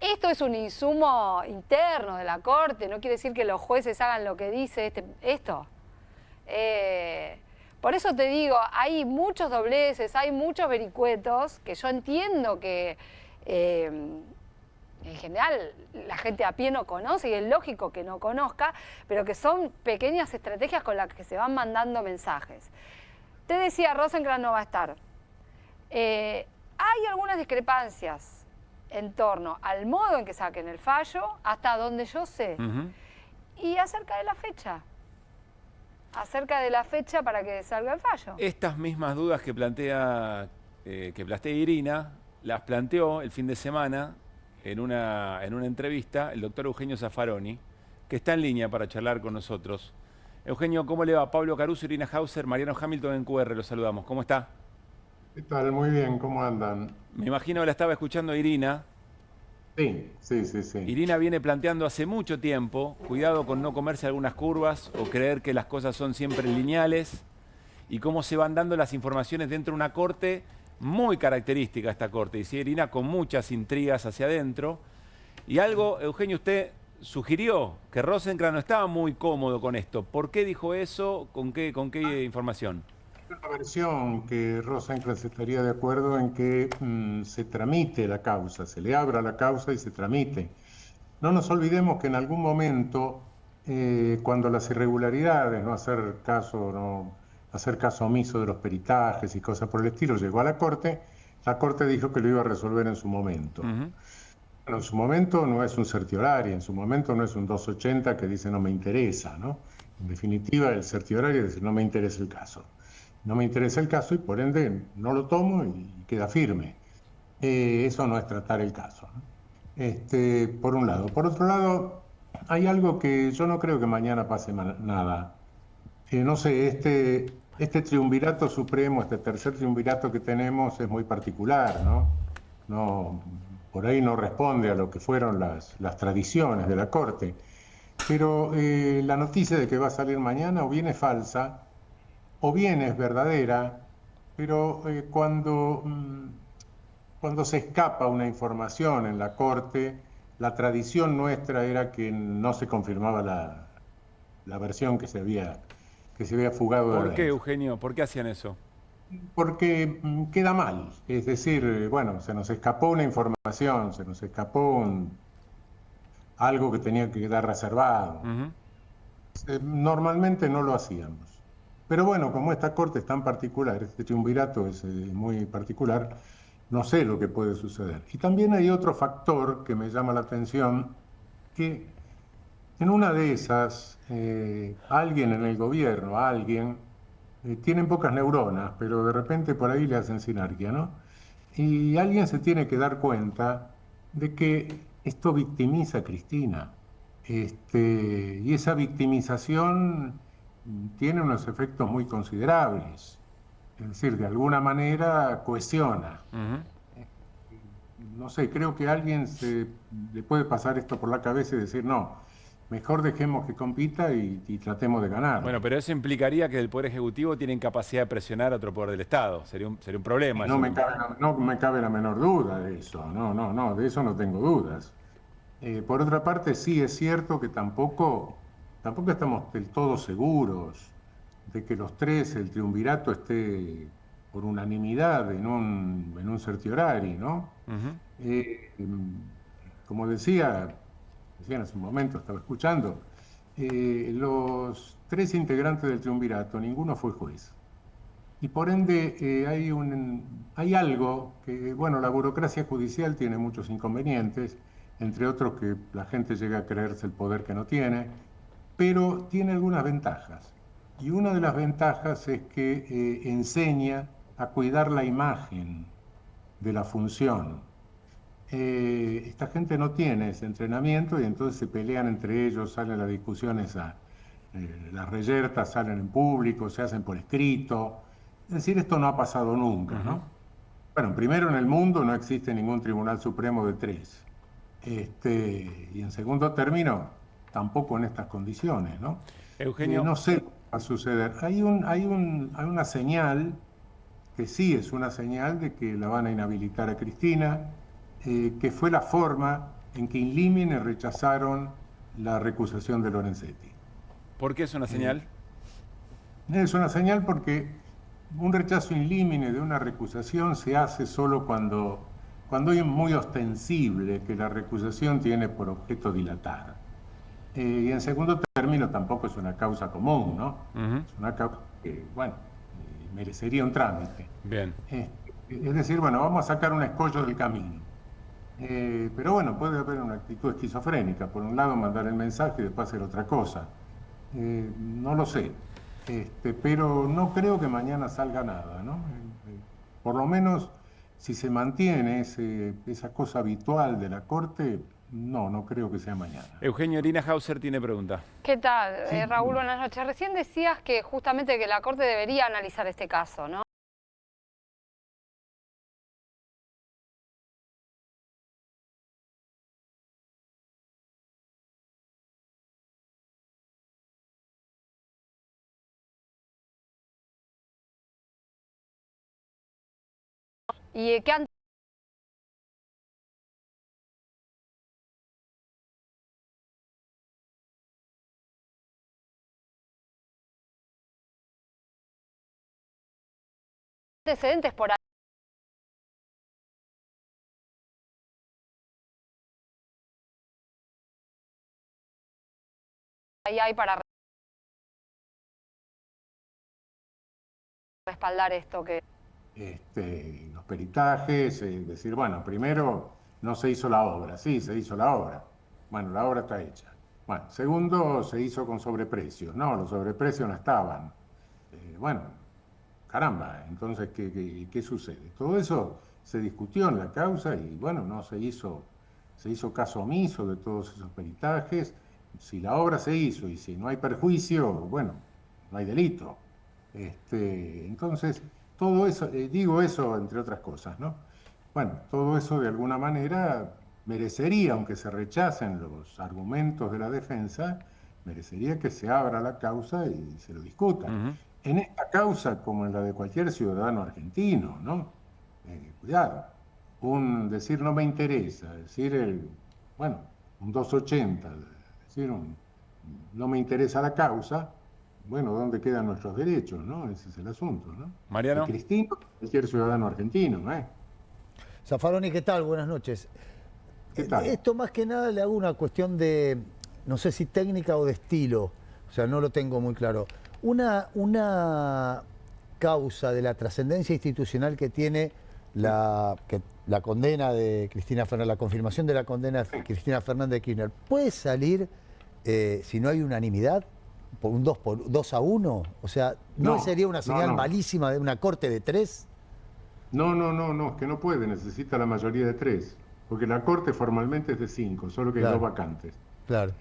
Esto es un insumo interno de la Corte, no quiere decir que los jueces hagan lo que dice esto. Por eso te digo, hay muchos dobleces, hay muchos vericuetos que yo entiendo que en general la gente a pie no conoce y es lógico que no conozca, pero que son pequeñas estrategias con las que se van mandando mensajes. Te decía, Rosenkrantz no va a estar. Hay algunas discrepancias en torno al modo en que saquen el fallo, hasta donde yo sé, y acerca de la fecha. Acerca de la fecha para que salga el fallo. Estas mismas dudas que plantea Irina, las planteó el fin de semana en una entrevista el doctor Eugenio Zaffaroni, que está en línea para charlar con nosotros. Eugenio, ¿cómo le va? Pablo Caruso, Irina Hauser, Mariano Hamilton en QR, los saludamos. ¿Cómo está? ¿Qué tal? Muy bien, ¿cómo andan? Me imagino que la estaba escuchando Irina. Sí. Irina viene planteando hace mucho tiempo, cuidado con no comerse algunas curvas o creer que las cosas son siempre lineales, y cómo se van dando las informaciones dentro de una corte muy característica, esta corte, dice Irina, con muchas intrigas hacia adentro. Y algo, Eugenio, usted sugirió que Rosenkrantz no estaba muy cómodo con esto. ¿Por qué dijo eso? ¿Con qué información? Una versión que Rosenkrantz estaría de acuerdo en que se tramite la causa, se le abra la causa y se tramite. No nos olvidemos que en algún momento, cuando las irregularidades, no hacer caso omiso de los peritajes y cosas por el estilo, llegó a la Corte dijo que lo iba a resolver en su momento. Bueno, en su momento no es un certiorari, en su momento no es un 280 que dice no me interesa, ¿no? En definitiva, el certiorari dice no me interesa el caso. No me interesa el caso y por ende no lo tomo y queda firme. Eso no es tratar el caso, ¿no? Por un lado. Por otro lado, hay algo que yo no creo que mañana pase nada. No sé, este triunvirato supremo, este tercer triunvirato que tenemos es muy particular, ¿no? Por ahí no responde a lo que fueron las tradiciones de la Corte. Pero la noticia de que va a salir mañana o bien es falsa, o bien es verdadera, pero cuando se escapa una información en la Corte, la tradición nuestra era que no se confirmaba la versión que se había fugado de la ley. ¿Por qué, Eugenio? ¿Por qué hacían eso? Porque queda mal. Es decir, bueno, se nos escapó una información, se nos escapó algo que tenía que quedar reservado. Normalmente no lo hacíamos. Pero bueno, como esta Corte es tan particular, este triunvirato es muy particular, no sé lo que puede suceder. Y también hay otro factor que me llama la atención, que en una de esas, alguien en el gobierno, tienen pocas neuronas, pero de repente por ahí le hacen sinarquia, ¿no? Y alguien se tiene que dar cuenta de que esto victimiza a Cristina. Y esa victimización tiene unos efectos muy considerables. Es decir, de alguna manera cohesiona. No sé, creo que a alguien le puede pasar esto por la cabeza y decir, no, mejor dejemos que compita y tratemos de ganar. Bueno, pero eso implicaría que el Poder Ejecutivo tiene capacidad de presionar a otro poder del Estado. Sería un problema. No me cabe la menor duda de eso. No, de eso no tengo dudas. Por otra parte, sí es cierto que tampoco estamos del todo seguros de que los tres, el triunvirato, esté por unanimidad en un certiorari, ¿no? Como decían hace un momento, estaba escuchando, los tres integrantes del triunvirato, ninguno fue juez. Y por ende hay algo que, bueno, la burocracia judicial tiene muchos inconvenientes, entre otros que la gente llega a creerse el poder que no tiene, pero tiene algunas ventajas. Y una de las ventajas es que enseña a cuidar la imagen de la función. Esta gente no tiene ese entrenamiento y entonces se pelean entre ellos, salen las discusiones, las reyertas salen en público, se hacen por escrito. Es decir, esto no ha pasado nunca, ¿no? Bueno, primero, en el mundo no existe ningún Tribunal Supremo de tres. Y en segundo término, tampoco en estas condiciones, ¿no? Eugenio. No sé qué va a suceder. Hay una señal, que sí es una señal de que la van a inhabilitar a Cristina, que fue la forma en que in limine rechazaron la recusación de Lorenzetti. ¿Por qué es una señal? Es una señal porque un rechazo in limine de una recusación se hace solo cuando es muy ostensible que la recusación tiene por objeto dilatar. Y en segundo término tampoco es una causa común, ¿no? Es una causa que, bueno, merecería un trámite. Bien. Es decir, bueno, vamos a sacar un escollo del camino. Pero bueno, puede haber una actitud esquizofrénica. Por un lado mandar el mensaje y después hacer otra cosa. No lo sé. Pero no creo que mañana salga nada, ¿no? Por lo menos, si se mantiene esa cosa habitual de la Corte, no creo que sea mañana. Eugenio Irina Hauser tiene pregunta. ¿Qué tal? Sí. Raúl, buenas noches. Recién decías que justamente que la Corte debería analizar este caso, ¿no? ¿Y qué antecedentes por ahí? Ahí hay para respaldar esto que... Los peritajes, decir, bueno, primero no se hizo la obra, sí, se hizo la obra. Bueno, la obra está hecha. Bueno, segundo, se hizo con sobreprecios. No, los sobreprecios no estaban. Bueno, caramba, entonces, ¿qué sucede? Todo eso se discutió en la causa y, bueno, no se hizo caso omiso de todos esos peritajes. Si la obra se hizo y si no hay perjuicio, bueno, no hay delito. Entonces, todo eso, digo eso entre otras cosas, ¿no? Bueno, todo eso de alguna manera merecería, aunque se rechacen los argumentos de la defensa, merecería que se abra la causa y se lo discuta. En esta causa, como en la de cualquier ciudadano argentino, ¿no? Cuidado, decir no me interesa, decir, bueno, un 280, decir no me interesa la causa. Bueno, ¿dónde quedan nuestros derechos, no? Ese es el asunto, ¿no? Mariano. Cristina, cualquier ciudadano argentino, ¿eh? Zaffaroni, ¿qué tal? Buenas noches. ¿Qué tal? Esto más que nada le hago una cuestión de, no sé si técnica o de estilo, o sea, no lo tengo muy claro. Una causa de la trascendencia institucional que tiene la condena de Cristina Fernández, la confirmación de la condena de Cristina Fernández de Kirchner, ¿puede salir si no hay unanimidad? ¿Por un 2-1? O sea, ¿no sería una señal malísima de una corte de 3? No, es que no puede, necesita la mayoría de 3. Porque la corte formalmente es de 5, solo que hay 2 vacantes. Claro.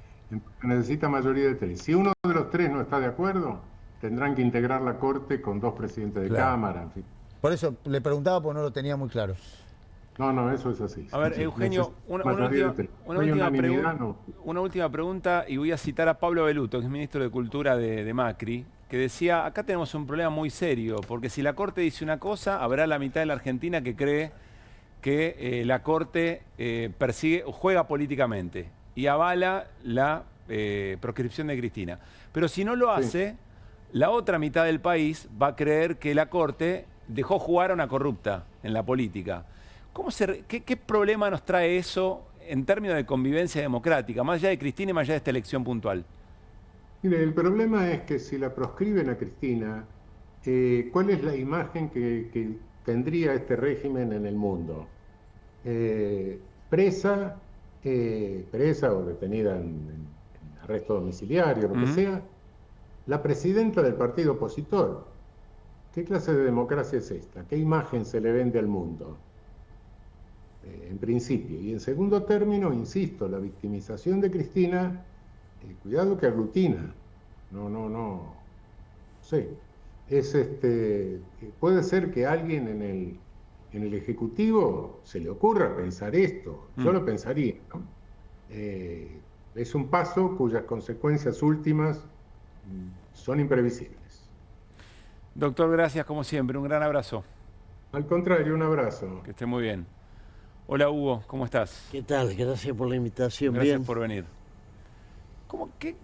Necesita mayoría de 3. Si uno de los 3 no está de acuerdo, tendrán que integrar la corte con 2 presidentes de Cámara, en fin. Por eso le preguntaba, porque no lo tenía muy claro. No, eso es así. A ver, Eugenio, una última pregunta, y voy a citar a Pablo Belluto, que es ministro de Cultura de Macri, que decía, acá tenemos un problema muy serio, porque si la Corte dice una cosa, habrá la mitad de la Argentina que cree que la Corte juega políticamente y avala la proscripción de Cristina. Pero si no lo hace, la otra mitad del país va a creer que la Corte dejó jugar a una corrupta en la política. ¿Qué problema nos trae eso en términos de convivencia democrática, más allá de Cristina y más allá de esta elección puntual? Mire, el problema es que si la proscriben a Cristina, ¿cuál es la imagen que tendría este régimen en el mundo? Presa o detenida en arresto domiciliario, lo que sea, la presidenta del partido opositor. ¿Qué clase de democracia es esta? ¿Qué imagen se le vende al mundo? En principio. Y en segundo término, insisto, la victimización de Cristina, cuidado que aglutina. No sé. Puede ser que alguien en el Ejecutivo se le ocurra pensar esto. Yo lo pensaría, ¿no? Es un paso cuyas consecuencias últimas son imprevisibles. Doctor, gracias como siempre. Un gran abrazo. Al contrario, un abrazo. Que esté muy bien. Hola Hugo, ¿cómo estás? ¿Qué tal? Gracias por la invitación. Gracias Bien. por venir. ¿Cómo que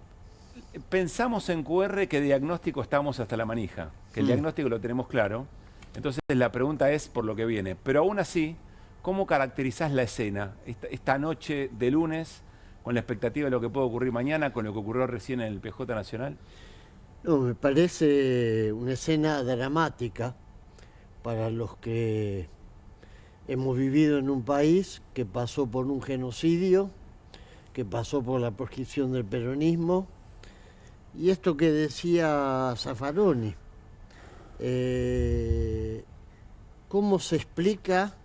pensamos en QR que diagnóstico estamos hasta la manija? Que el diagnóstico lo tenemos claro. Entonces la pregunta es por lo que viene. Pero aún así, ¿cómo caracterizás la escena esta noche de lunes con la expectativa de lo que puede ocurrir mañana, con lo que ocurrió recién en el PJ Nacional? No, me parece una escena dramática para los que hemos vivido en un país que pasó por un genocidio, que pasó por la proscripción del peronismo, y esto que decía Zaffaroni, cómo se explica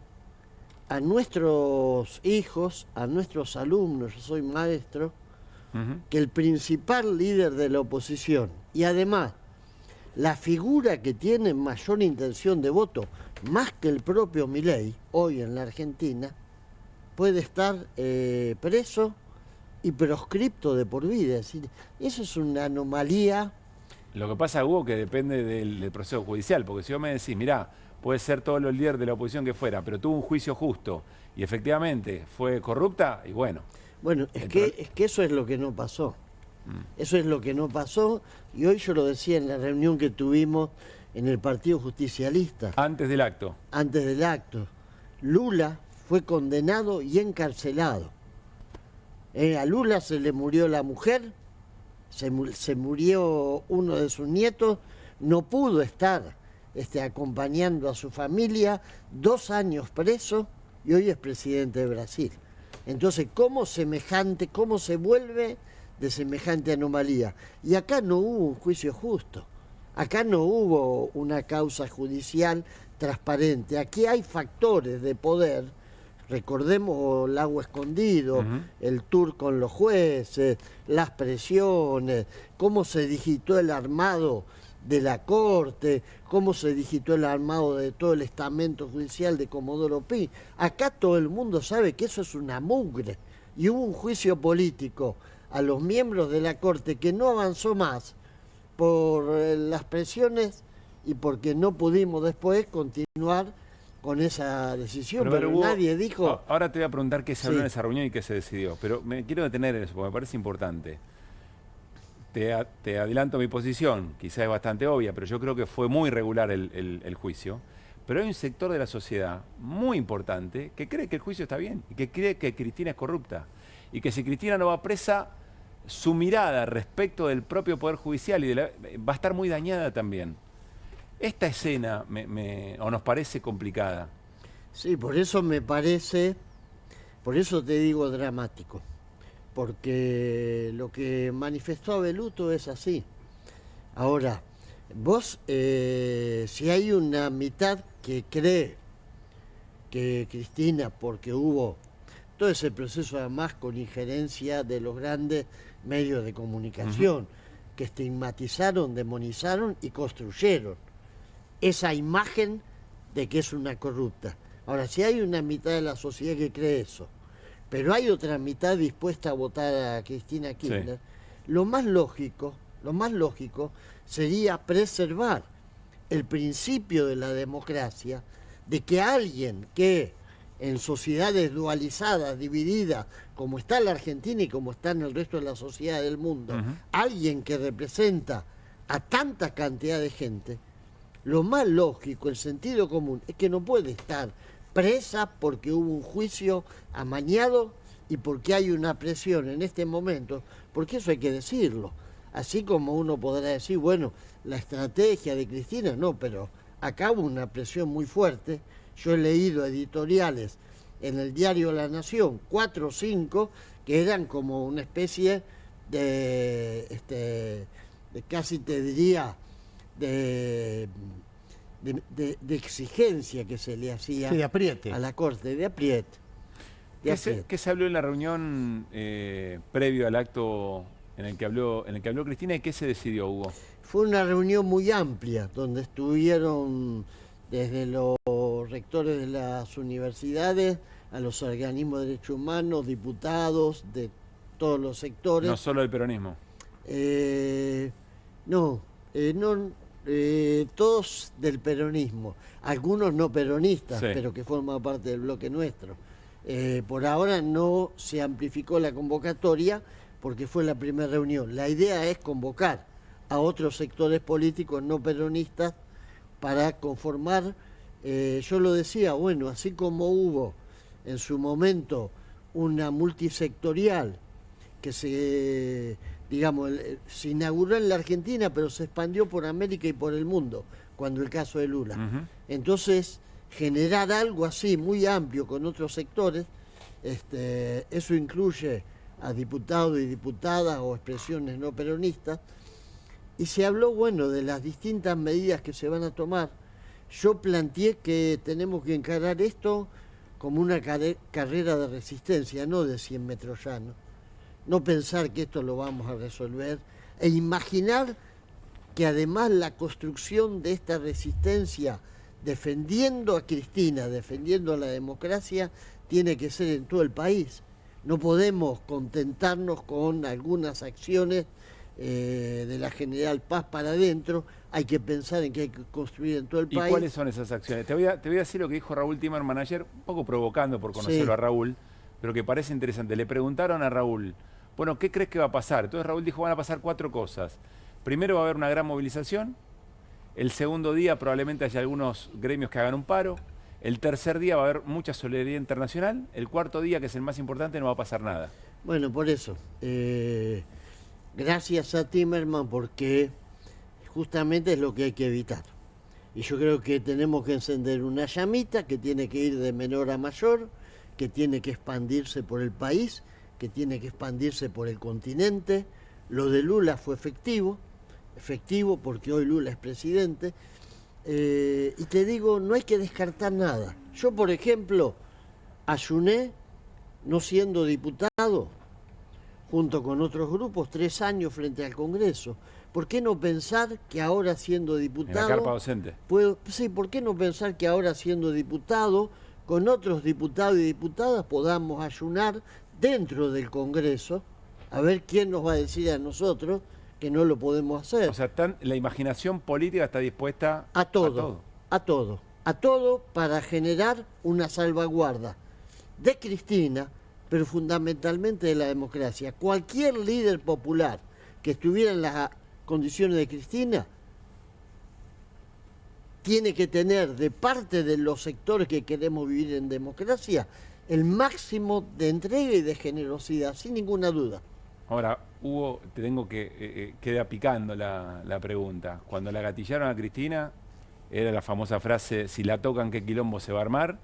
a nuestros hijos, a nuestros alumnos, yo soy maestro, que el principal líder de la oposición, y además la figura que tiene mayor intención de voto, más que el propio Milei, hoy en la Argentina, puede estar preso y proscripto de por vida. Es decir, eso es una anomalía. Lo que pasa, Hugo, que depende del proceso judicial, porque si vos me decís, mirá, puede ser todo el líder de la oposición que fuera, pero tuvo un juicio justo y efectivamente fue corrupta, y bueno. Bueno, es que eso es lo que no pasó. Eso es lo que no pasó, y hoy yo lo decía en la reunión que tuvimos en el Partido Justicialista. Antes del acto. Antes del acto. Lula fue condenado y encarcelado. A Lula se le murió la mujer, se murió uno de sus nietos, no pudo estar acompañando a su familia, 2 años preso, y hoy es presidente de Brasil. Entonces, ¿cómo se vuelve de semejante anomalía? Y acá no hubo un juicio justo, acá no hubo una causa judicial transparente, aquí hay factores de poder, recordemos el agua escondido, el tour con los jueces, las presiones, cómo se digitó el armado de la Corte, cómo se digitó el armado de todo el estamento judicial de Comodoro Pi. Acá todo el mundo sabe que eso es una mugre, y hubo un juicio político a los miembros de la Corte que no avanzó más por las presiones y porque no pudimos después continuar con esa decisión, pero Hugo, nadie dijo... Ahora te voy a preguntar qué se habló en esa reunión y qué se decidió, pero me quiero detener en eso porque me parece importante. Te adelanto mi posición, quizás es bastante obvia, pero yo creo que fue muy irregular el juicio. Pero hay un sector de la sociedad muy importante que cree que el juicio está bien y que cree que Cristina es corrupta. Y que si Cristina no va presa, su mirada respecto del propio Poder Judicial va a estar muy dañada también. Esta escena o nos parece complicada. Sí, por eso te digo dramático. Porque lo que manifestó Abeluto es así. Ahora, vos, si hay una mitad que cree que Cristina, porque hubo todo ese proceso además con injerencia de los grandes medios de comunicación, que estigmatizaron, demonizaron y construyeron esa imagen de que es una corrupta. Ahora, si hay una mitad de la sociedad que cree eso, pero hay otra mitad dispuesta a votar a Cristina Kirchner, lo más lógico sería preservar el principio de la democracia, de que alguien que en sociedades dualizadas, divididas, como está la Argentina y como está en el resto de la sociedad del mundo, alguien que representa a tanta cantidad de gente, lo más lógico, el sentido común, es que no puede estar presa porque hubo un juicio amañado y porque hay una presión en este momento, porque eso hay que decirlo. Así como uno podrá decir, bueno, la estrategia de Cristina, no, pero acá hubo una presión muy fuerte. Yo he leído editoriales en el diario La Nación, 4 o 5, que eran como una especie de casi te diría, de exigencia que se le hacía de apriete a la Corte, de apriete. ¿Qué se habló en la reunión previo al acto en el que habló Cristina y qué se decidió, Hugo? Fue una reunión muy amplia, donde estuvieron desde los rectores de las universidades a los organismos de derechos humanos, diputados de todos los sectores. No solo el peronismo. Todos del peronismo, algunos no peronistas, Sí. pero que forman parte del bloque nuestro. Por ahora no se amplificó la convocatoria porque fue la primera reunión. La idea es convocar a otros sectores políticos no peronistas para conformar, yo lo decía, bueno, así como hubo en su momento una multisectorial que se inauguró en la Argentina, pero se expandió por América y por el mundo, cuando el caso de Lula. Entonces, generar algo así, muy amplio, con otros sectores, eso incluye a diputados y diputadas o expresiones no peronistas, y se habló, bueno, de las distintas medidas que se van a tomar. Yo planteé que tenemos que encarar esto como una carrera de resistencia, no de 100 metros llanos. No pensar que esto lo vamos a resolver e imaginar que además la construcción de esta resistencia, defendiendo a Cristina, defendiendo a la democracia, tiene que ser en todo el país. No podemos contentarnos con algunas acciones de la General Paz para adentro. Hay que pensar en que hay que construir en todo el país. ¿Y cuáles son esas acciones? Te voy a decir lo que dijo Raúl Timerman ayer, un poco provocando por conocerlo a Raúl, pero que parece interesante. Le preguntaron a Raúl, bueno, ¿qué crees que va a pasar? Entonces Raúl dijo, van a pasar 4 cosas. Primero va a haber una gran movilización. El segundo día probablemente haya algunos gremios que hagan un paro. El tercer día va a haber mucha solidaridad internacional. El cuarto día, que es el más importante, no va a pasar nada. Bueno, por eso. Gracias a Timerman, porque justamente es lo que hay que evitar. Y yo creo que tenemos que encender una llamita que tiene que ir de menor a mayor, que tiene que expandirse por el país, que tiene que expandirse por el continente. Lo de Lula fue efectivo porque hoy Lula es presidente. Y te digo, no hay que descartar nada. Yo, por ejemplo, ayuné, no siendo diputado, junto con otros grupos, 3 años frente al Congreso. ¿Por qué no pensar que ahora siendo diputado... En la carpa docente. Sí, ¿por qué no pensar que ahora siendo diputado, con otros diputados y diputadas, podamos ayunar dentro del Congreso, a ver quién nos va a decir a nosotros que no lo podemos hacer? O sea, la imaginación política está dispuesta a todo para generar una salvaguarda de Cristina, pero fundamentalmente de la democracia. Cualquier líder popular que estuviera en las condiciones de Cristina tiene que tener, de parte de los sectores que queremos vivir en democracia, el máximo de entrega y de generosidad, sin ninguna duda. Ahora, Hugo, te tengo queda picando la pregunta. Cuando la gatillaron a Cristina, era la famosa frase, si la tocan, ¿qué quilombo se va a armar?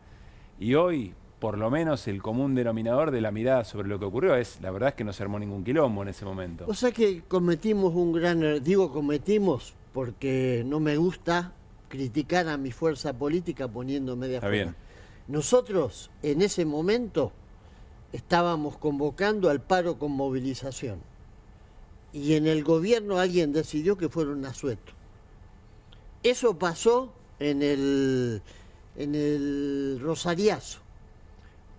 Y hoy, por lo menos, el común denominador de la mirada sobre lo que ocurrió es, la verdad es que no se armó ningún quilombo en ese momento. O sea que cometimos un gran error. Digo cometimos porque no me gusta criticar a mi fuerza política poniéndome de afuera. Está bien. Nosotros, en ese momento, estábamos convocando al paro con movilización. Y en el gobierno alguien decidió que fuera un asueto. Eso pasó en el Rosariazo,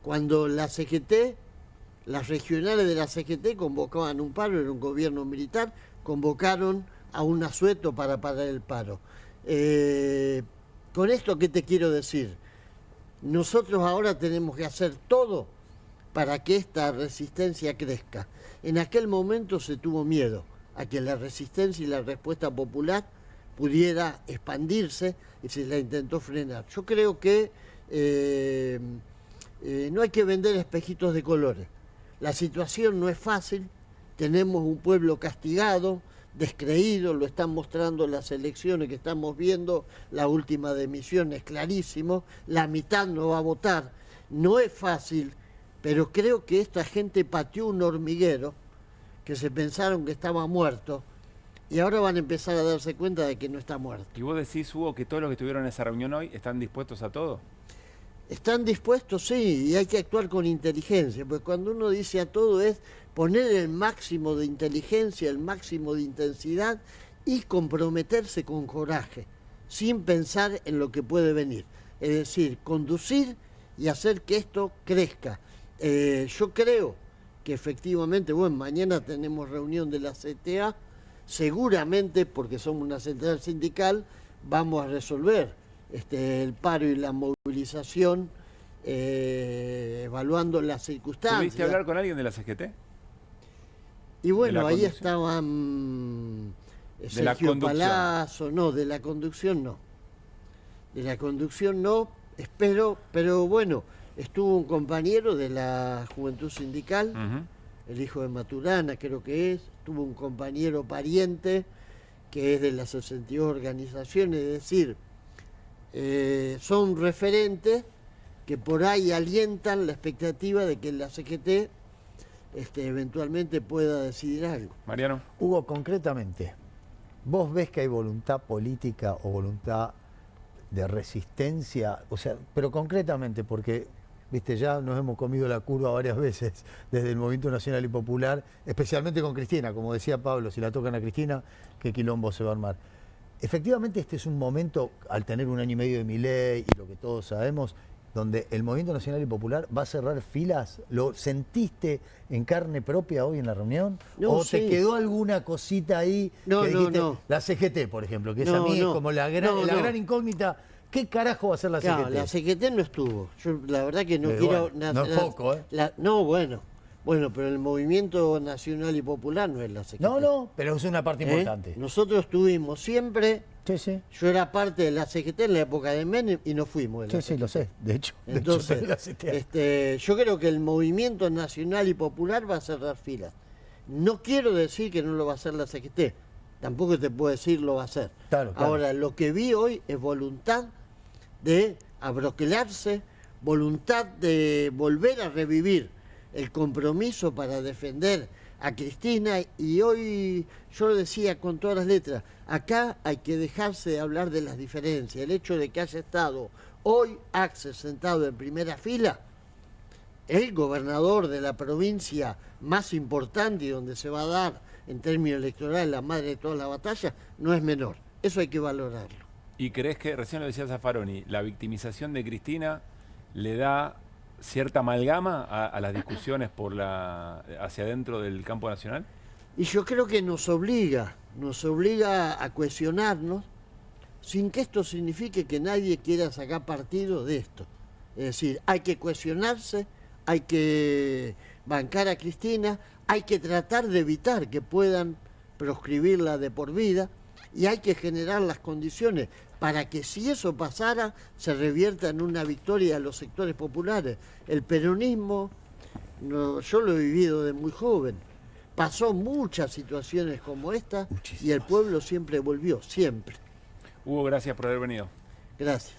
cuando la CGT, las regionales de la CGT convocaban un paro, era un gobierno militar, convocaron a un asueto para parar el paro. Con esto, ¿qué te quiero decir? Nosotros ahora tenemos que hacer todo para que esta resistencia crezca. En aquel momento se tuvo miedo a que la resistencia y la respuesta popular pudiera expandirse y se la intentó frenar. Yo creo que no hay que vender espejitos de colores. La situación no es fácil, tenemos un pueblo castigado, descreído, lo están mostrando las elecciones que estamos viendo, la última de Misiones es clarísimo, la mitad no va a votar. No es fácil, pero creo que esta gente pateó un hormiguero que se pensaron que estaba muerto y ahora van a empezar a darse cuenta de que no está muerto. ¿Y vos decís, Hugo, que todos los que estuvieron en esa reunión hoy están dispuestos a todo? Están dispuestos, sí, y hay que actuar con inteligencia, porque cuando uno dice a todo es poner el máximo de inteligencia, el máximo de intensidad y comprometerse con coraje, sin pensar en lo que puede venir. Es decir, conducir y hacer que esto crezca. Yo creo que efectivamente, bueno, mañana tenemos reunión de la CTA, seguramente, porque somos una central sindical, vamos a resolver el paro y la movilización evaluando las circunstancias. ¿Pudiste hablar con alguien de la CGT? Y bueno, ahí conducción? estaban De la Sergio conducción. Palazzo, no, de la conducción no. De la conducción no, espero, pero bueno, estuvo un compañero de la Juventud Sindical, el hijo de Maturana creo que es, estuvo un compañero pariente que es de las 62 organizaciones, es decir, son referentes que por ahí alientan la expectativa de que la CGT eventualmente pueda decidir algo. Mariano. Hugo, concretamente, ¿vos ves que hay voluntad política o voluntad de resistencia? O sea, pero concretamente, porque viste, ya nos hemos comido la curva varias veces desde el Movimiento Nacional y Popular, especialmente con Cristina, como decía Pablo, si la tocan a Cristina, qué quilombo se va a armar. Efectivamente, este es un momento, al tener 1 año y medio de Milei y lo que todos sabemos, donde el Movimiento Nacional y Popular va a cerrar filas. ¿Lo sentiste en carne propia hoy en la reunión? No, ¿O sí. te quedó alguna cosita ahí No, que dijiste? no. La CGT, por ejemplo, que es No, a mí no. es como la gran incógnita. ¿Qué carajo va a hacer la Claro, CGT? la CGT no estuvo. Yo la verdad que no quiero... bueno, no es poco, ¿eh? No, bueno. Bueno, pero el Movimiento Nacional y Popular no es la CGT. No, pero es una parte importante. Nosotros estuvimos siempre... Sí. Yo era parte de la CGT en la época de Menem y no fuimos de la Sí, CGT. lo sé. De hecho, Entonces, te la cité. yo creo que el Movimiento Nacional y Popular va a cerrar filas. No quiero decir que no lo va a hacer la CGT. Tampoco te puedo decir lo va a hacer. Claro. Ahora, lo que vi hoy es voluntad de abroquelarse, voluntad de volver a revivir el compromiso para defender a Cristina, y hoy yo lo decía con todas las letras, acá hay que dejarse de hablar de las diferencias. El hecho de que haya estado hoy Axel sentado en primera fila, el gobernador de la provincia más importante y donde se va a dar en términos electorales la madre de todas las batallas, no es menor. Eso hay que valorarlo. ¿Y crees que, recién lo decía Zaffaroni, la victimización de Cristina le da cierta amalgama a las discusiones hacia adentro del campo nacional? Y yo creo que nos obliga a cuestionarnos, sin que esto signifique que nadie quiera sacar partido de esto. Es decir, hay que cuestionarse, hay que bancar a Cristina, hay que tratar de evitar que puedan proscribirla de por vida, y hay que generar las condiciones para que, si eso pasara, se revierta en una victoria de los sectores populares. El peronismo, yo lo he vivido de muy joven, pasó muchas situaciones como esta. Muchísimas. Y el pueblo siempre volvió, siempre. Hugo, gracias por haber venido. Gracias.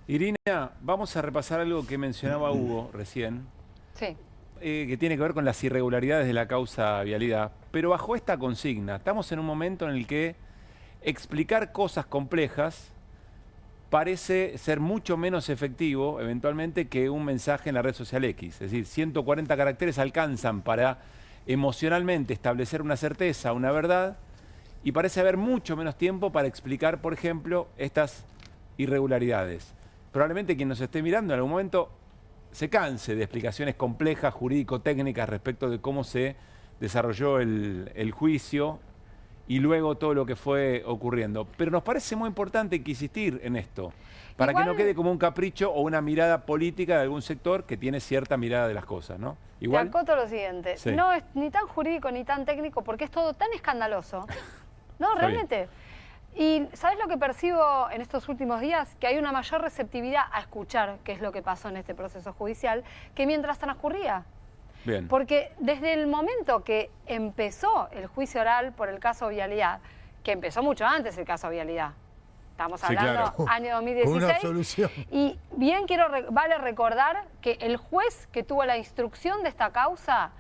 Irina, vamos a repasar algo que mencionaba Hugo recién. Sí. Que tiene que ver con las irregularidades de la causa vialidad, pero bajo esta consigna. Estamos en un momento en el que explicar cosas complejas parece ser mucho menos efectivo, eventualmente, que un mensaje en la red social X. Es decir, 140 caracteres alcanzan para emocionalmente establecer una certeza, una verdad, y parece haber mucho menos tiempo para explicar, por ejemplo, estas irregularidades. Probablemente quien nos esté mirando en algún momento se canse de explicaciones complejas, jurídico-técnicas respecto de cómo se desarrolló el juicio y luego todo lo que fue ocurriendo. Pero nos parece muy importante insistir en esto, para que no quede como un capricho o una mirada política de algún sector que tiene cierta mirada de las cosas, ¿no? Igual. Te acoto lo siguiente, Sí. no es ni tan jurídico ni tan técnico porque es todo tan escandaloso. No, realmente. Y ¿sabes lo que percibo en estos últimos días? Que hay una mayor receptividad a escuchar qué es lo que pasó en este proceso judicial que mientras transcurría. Bien. Porque desde el momento que empezó el juicio oral por el caso Vialidad, que empezó mucho antes el caso Vialidad, estamos hablando año 2016, Con una absolución. Y bien vale recordar que el juez que tuvo la instrucción de esta causa,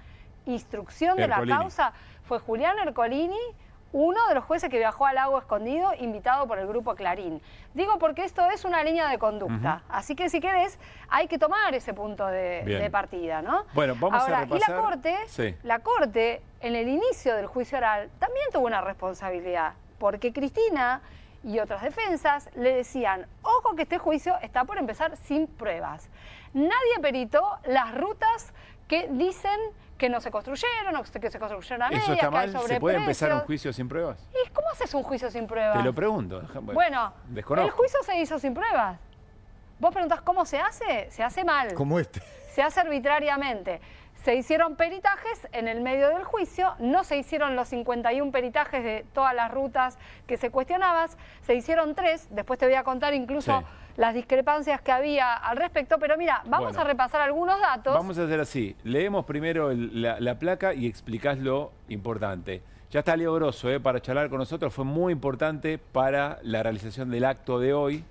fue Julián Ercolini, uno de los jueces que viajó al Lago Escondido, invitado por el Grupo Clarín. Digo porque esto es una línea de conducta, así que si querés, hay que tomar ese punto de partida, ¿no? Bueno, vamos Ahora, a repasar. Y la Corte, en el inicio del juicio oral, también tuvo una responsabilidad, porque Cristina y otras defensas le decían, ojo que este juicio está por empezar sin pruebas. Nadie peritó las rutas que dicen que no se construyeron, o que se construyeron a medias, ¿Eso está mal? que hay ¿Se puede empezar un sobreprecios. juicio sin pruebas? ¿Y cómo haces un juicio sin pruebas? Te lo pregunto. Bueno, desconozco. el juicio se hizo sin pruebas. Vos preguntás cómo se hace mal. Como este. Se hace arbitrariamente. Se hicieron peritajes en el medio del juicio, no se hicieron los 51 peritajes de todas las rutas que se cuestionaban, se hicieron 3, después te voy a contar incluso las discrepancias que había al respecto, pero mira, vamos a repasar algunos datos. Vamos a hacer así, leemos primero la placa y explicás lo importante. Ya está Leo Grosso para charlar con nosotros, fue muy importante para la realización del acto de hoy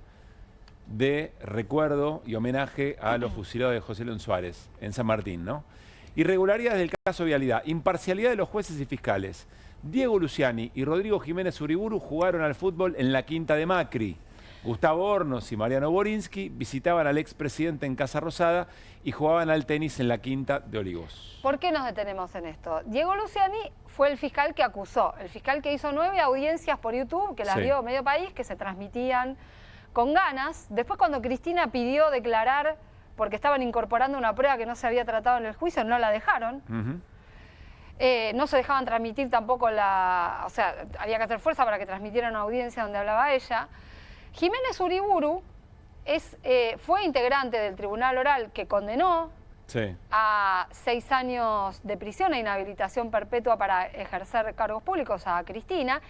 de recuerdo y homenaje a los fusilados de José León Suárez en San Martín, ¿no? Irregularidades del caso Vialidad, imparcialidad de los jueces y fiscales. Diego Luciani y Rodrigo Jiménez Uriburu jugaron al fútbol en la quinta de Macri. Gustavo Hornos y Mariano Borinsky visitaban al expresidente en Casa Rosada y jugaban al tenis en la quinta de Olivos. ¿Por qué nos detenemos en esto? Diego Luciani fue el fiscal que acusó, el fiscal que hizo 9 audiencias por YouTube, que las dio medio país, que se transmitían con ganas. Después cuando Cristina pidió declarar porque estaban incorporando una prueba que no se había tratado en el juicio, no la dejaron. No se dejaban transmitir tampoco o sea, había que hacer fuerza para que transmitieran una audiencia donde hablaba ella. Jiménez Uriburu fue integrante del Tribunal Oral que condenó a 6 años de prisión e inhabilitación perpetua para ejercer cargos públicos a Cristina.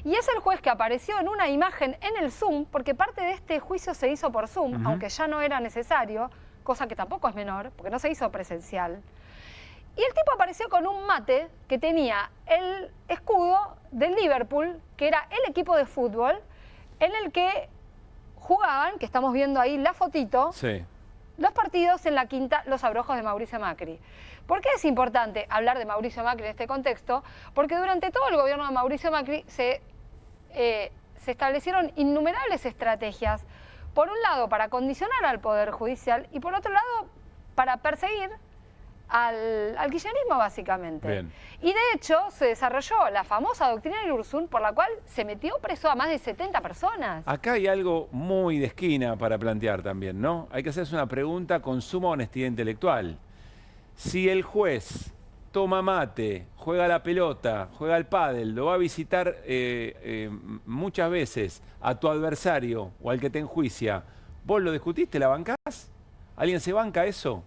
Y es el juez que apareció en una imagen en el Zoom, porque parte de este juicio se hizo por Zoom, aunque ya no era necesario, cosa que tampoco es menor, porque no se hizo presencial. Y el tipo apareció con un mate que tenía el escudo del Liverpool, que era el equipo de fútbol en el que jugaban, que estamos viendo ahí la fotito, los partidos en la quinta, los abrojos de Mauricio Macri. ¿Por qué es importante hablar de Mauricio Macri en este contexto? Porque durante todo el gobierno de Mauricio Macri se establecieron innumerables estrategias, por un lado para condicionar al Poder Judicial y por otro lado para perseguir al kirchnerismo básicamente. Bien. Y de hecho se desarrolló la famosa doctrina de Ursun por la cual se metió preso a más de 70 personas. Acá hay algo muy de esquina para plantear también, ¿no? Hay que hacerse una pregunta con suma honestidad intelectual. Si el juez toma mate, juega la pelota, juega al pádel, lo va a visitar muchas veces a tu adversario o al que te enjuicia, ¿vos lo discutiste, la bancás? ¿Alguien se banca eso?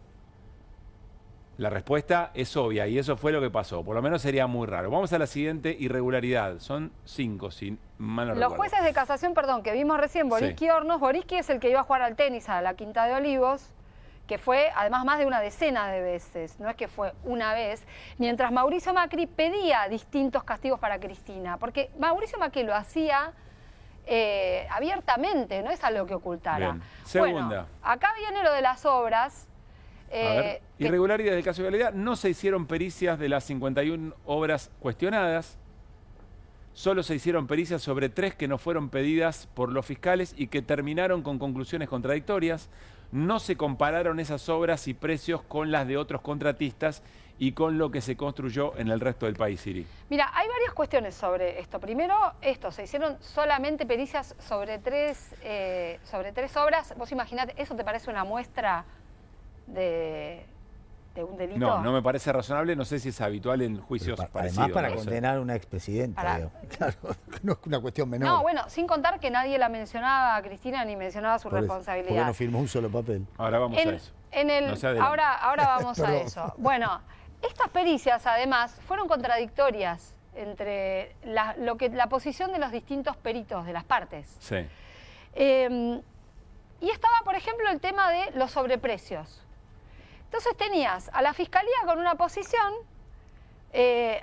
La respuesta es obvia y eso fue lo que pasó. Por lo menos sería muy raro. Vamos a la siguiente irregularidad. Son 5, si mal no recuerdo. Los jueces de casación, perdón, que vimos recién, Borinsky y Hornos. Borinsky es el que iba a jugar al tenis a la Quinta de Olivos, que fue además más de una decena de veces, no es que fue una vez, mientras Mauricio Macri pedía distintos castigos para Cristina, porque Mauricio Macri lo hacía abiertamente, no es algo que ocultara. Bien. Segunda. Bueno, acá viene lo de las obras. Irregularidades del caso de Vialidad. No se hicieron pericias de las 51 obras cuestionadas. Solo se hicieron pericias sobre 3 que no fueron pedidas por los fiscales y que terminaron con conclusiones contradictorias. No se compararon esas obras y precios con las de otros contratistas y con lo que se construyó en el resto del país, Siri. Mira, hay varias cuestiones sobre esto. Primero, se hicieron solamente pericias sobre 3 obras. Vos imaginate, ¿eso te parece una muestra de un delito? No, no me parece razonable, no sé si es habitual en juicios parecidos. Además para condenar a una expresidenta, claro, no es una cuestión menor. No, bueno, sin contar que nadie la mencionaba a Cristina ni mencionaba su responsabilidad. Porque no firmó un solo papel. Ahora vamos a eso. Ahora vamos a eso. Bueno, estas pericias además fueron contradictorias entre la posición de los distintos peritos de las partes. Sí. Y estaba, por ejemplo, el tema de los sobreprecios. Entonces tenías a la Fiscalía con una posición,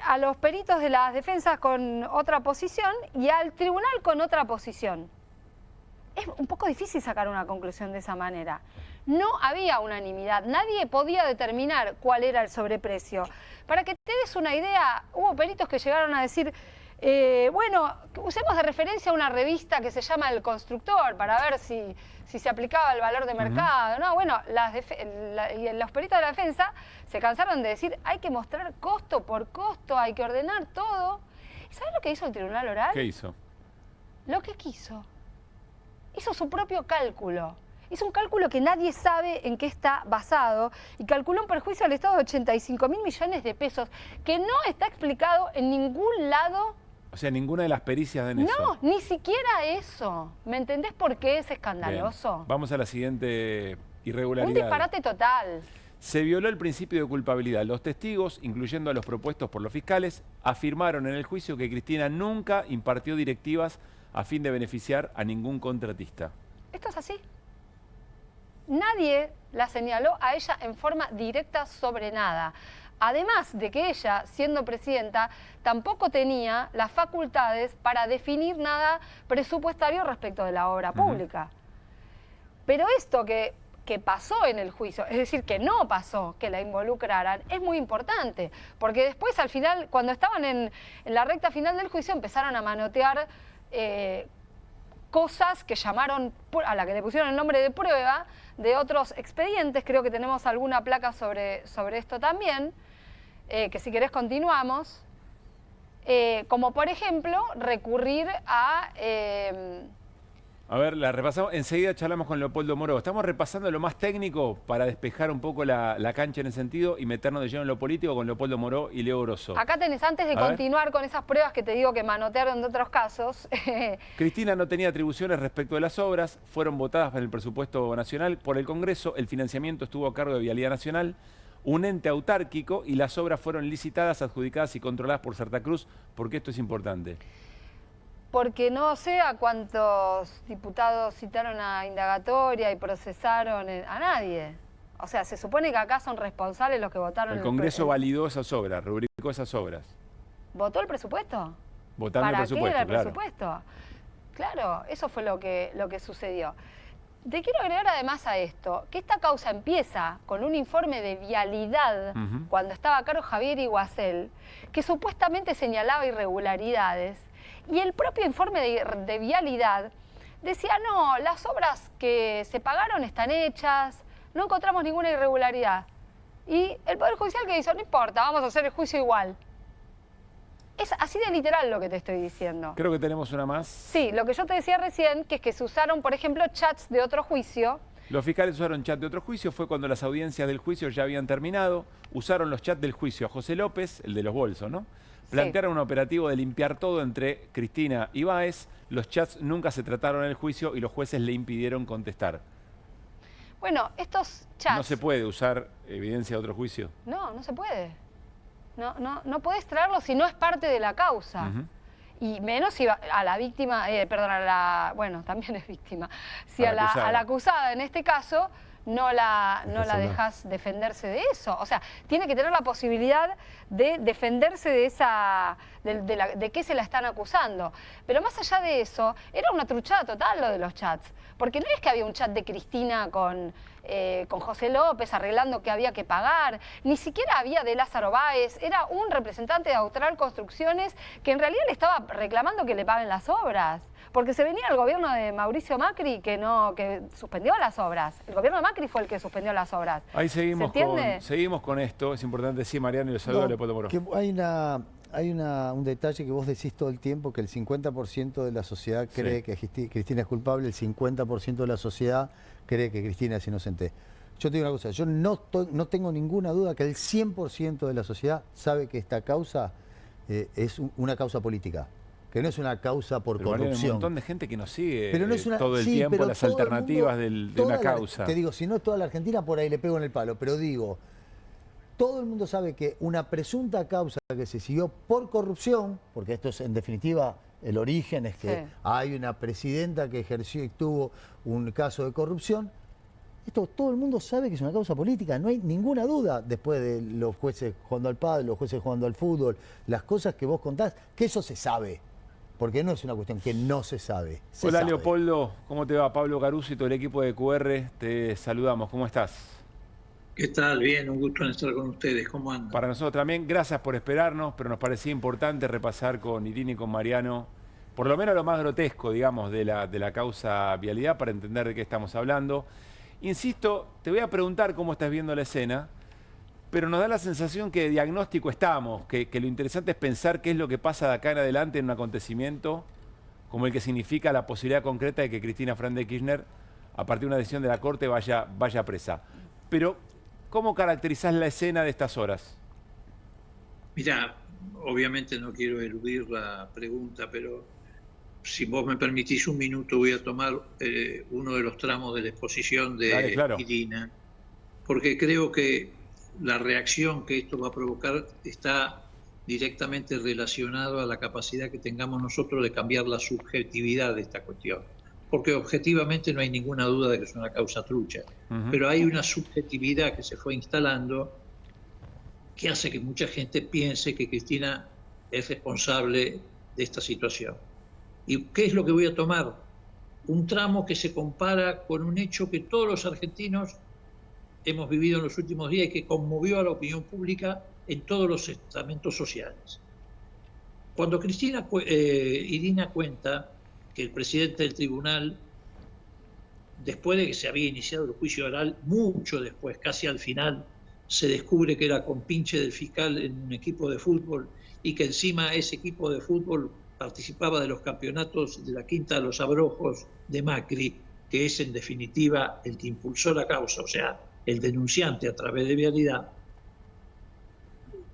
a los peritos de las defensas con otra posición y al tribunal con otra posición. Es un poco difícil sacar una conclusión de esa manera. No había unanimidad, nadie podía determinar cuál era el sobreprecio. Para que te des una idea, hubo peritos que llegaron a decir, bueno, usemos de referencia una revista que se llama El Constructor para ver si se aplicaba el valor de mercado. No, bueno, los peritos de la defensa se cansaron de decir hay que mostrar costo por costo, hay que ordenar todo. ¿Y sabes lo que hizo el Tribunal Oral? ¿Qué hizo? Lo que quiso. Hizo su propio cálculo. Hizo un cálculo que nadie sabe en qué está basado y calculó un perjuicio al Estado de 85.000 millones de pesos que no está explicado en ningún lado O sea, ninguna de las pericias den eso. No, ni siquiera eso. ¿Me entendés por qué es escandaloso? Bien. Vamos a la siguiente irregularidad. Un disparate total. Se violó el principio de culpabilidad. Los testigos, incluyendo a los propuestos por los fiscales, afirmaron en el juicio que Cristina nunca impartió directivas a fin de beneficiar a ningún contratista. Esto es así. Nadie la señaló a ella en forma directa sobre nada. Además de que ella, siendo presidenta, tampoco tenía las facultades para definir nada presupuestario respecto de la obra pública. Pero esto que pasó en el juicio, es decir, que no pasó, que la involucraran, es muy importante. Porque después, al final, cuando estaban en la recta final del juicio, empezaron a manotear cosas que llamaron, a la que le pusieron el nombre de prueba, de otros expedientes. Creo que tenemos alguna placa sobre esto también. Que si querés continuamos, como por ejemplo recurrir a... A ver, la repasamos, enseguida charlamos con Leopoldo Moró. Estamos repasando lo más técnico para despejar un poco la cancha en ese sentido y meternos de lleno en lo político con Leopoldo Moró y Leo Grosso. Acá tenés, antes de continuar con esas pruebas que te digo que manotearon de otros casos. Cristina no tenía atribuciones respecto de las obras, fueron votadas en el presupuesto nacional por el Congreso, el financiamiento estuvo a cargo de Vialidad Nacional, un ente autárquico, y las obras fueron licitadas, adjudicadas y controladas por Santa Cruz. ¿Por qué esto es importante? Porque no sé a cuántos diputados citaron a indagatoria y procesaron a nadie. O sea, se supone que acá son responsables los que votaron. El Congreso validó esas obras, rubricó esas obras. ¿Votó el presupuesto? Votando el presupuesto, ¿Para qué era el claro. presupuesto? Claro, eso fue lo que sucedió. Te quiero agregar además a esto, que esta causa empieza con un informe de vialidad, cuando estaba a cargo Javier Iguacel, que supuestamente señalaba irregularidades, y el propio informe de vialidad decía, no, las obras que se pagaron están hechas, no encontramos ninguna irregularidad. Y el Poder Judicial que dice, no importa, vamos a hacer el juicio igual. Es así de literal lo que te estoy diciendo. Creo que tenemos una más. Sí, lo que yo te decía recién, que es que se usaron, por ejemplo, chats de otro juicio. Los fiscales usaron chat de otro juicio, fue cuando las audiencias del juicio ya habían terminado. Usaron los chats del juicio a José López, el de los bolsos, ¿no? Plantearon un operativo de limpiar todo entre Cristina y Báez. Los chats nunca se trataron en el juicio y los jueces le impidieron contestar. Bueno, estos chats... ¿No se puede usar evidencia de otro juicio? No, no se puede. No podés traerlo si no es parte de la causa. Y menos si a la víctima, bueno, también es víctima. Si a la acusada, en este caso, no la dejas defenderse de eso. O sea, tiene que tener la posibilidad de defenderse de qué se la están acusando. Pero más allá de eso, era una truchada total lo de los chats. Porque no es que había un chat de Cristina con José López arreglando que había que pagar, ni siquiera había de Lázaro Báez, era un representante de Austral Construcciones que en realidad le estaba reclamando que le paguen las obras. Porque se venía el gobierno de Mauricio Macri que suspendió las obras. El gobierno de Macri fue el que suspendió las obras. Ahí seguimos con esto. Es importante decir, Mariano, y le saludo a Leopoldo Moró. Hay un detalle que vos decís todo el tiempo, que el 50% de la sociedad cree que Cristina es culpable, el 50% de la sociedad cree que Cristina es inocente. Yo te digo una cosa, yo no tengo ninguna duda que el 100% de la sociedad sabe que esta causa es una causa política. Que no es una causa por corrupción. Hay un montón de gente que nos sigue todo el tiempo las alternativas de una causa. Te digo, si no es toda la Argentina, por ahí le pego en el palo. Pero digo, todo el mundo sabe que una presunta causa que se siguió por corrupción, porque esto es en definitiva el origen, es que hay una presidenta que ejerció y tuvo un caso de corrupción. Esto todo el mundo sabe que es una causa política, no hay ninguna duda, después de los jueces jugando al pádel, los jueces jugando al fútbol, las cosas que vos contás, que eso se sabe. Porque no es una cuestión que no se sabe. Hola Leopoldo, ¿cómo te va? Pablo Caruso y todo el equipo de QR, te saludamos. ¿Cómo estás? ¿Qué tal? Bien, un gusto en estar con ustedes. ¿Cómo andan? Para nosotros también, gracias por esperarnos, pero nos parecía importante repasar con Irina y con Mariano, por lo menos lo más grotesco, digamos, de la causa vialidad, para entender de qué estamos hablando. Insisto, te voy a preguntar cómo estás viendo la escena, pero nos da la sensación que de diagnóstico estamos, que lo interesante es pensar qué es lo que pasa de acá en adelante en un acontecimiento como el que significa la posibilidad concreta de que Cristina Fernández de Kirchner, a partir de una decisión de la Corte, vaya presa. Pero, ¿cómo caracterizás la escena de estas horas? Mirá, obviamente no quiero eludir la pregunta, pero si vos me permitís un minuto voy a tomar uno de los tramos de la exposición de Irina, porque creo que la reacción que esto va a provocar está directamente relacionado a la capacidad que tengamos nosotros de cambiar la subjetividad de esta cuestión. Porque objetivamente no hay ninguna duda de que es una causa trucha, pero hay una subjetividad que se fue instalando que hace que mucha gente piense que Cristina es responsable de esta situación. ¿Y qué es lo que voy a tomar? Un tramo que se compara con un hecho que todos los argentinos hemos vivido en los últimos días y que conmovió a la opinión pública en todos los estamentos sociales. Cuando Irina cuenta que el presidente del tribunal, después de que se había iniciado el juicio oral, mucho después, casi al final, se descubre que era compinche del fiscal en un equipo de fútbol y que encima ese equipo de fútbol participaba de los campeonatos de la Quinta de los Abrojos de Macri, que es en definitiva el que impulsó la causa, o sea, el denunciante a través de Vialidad.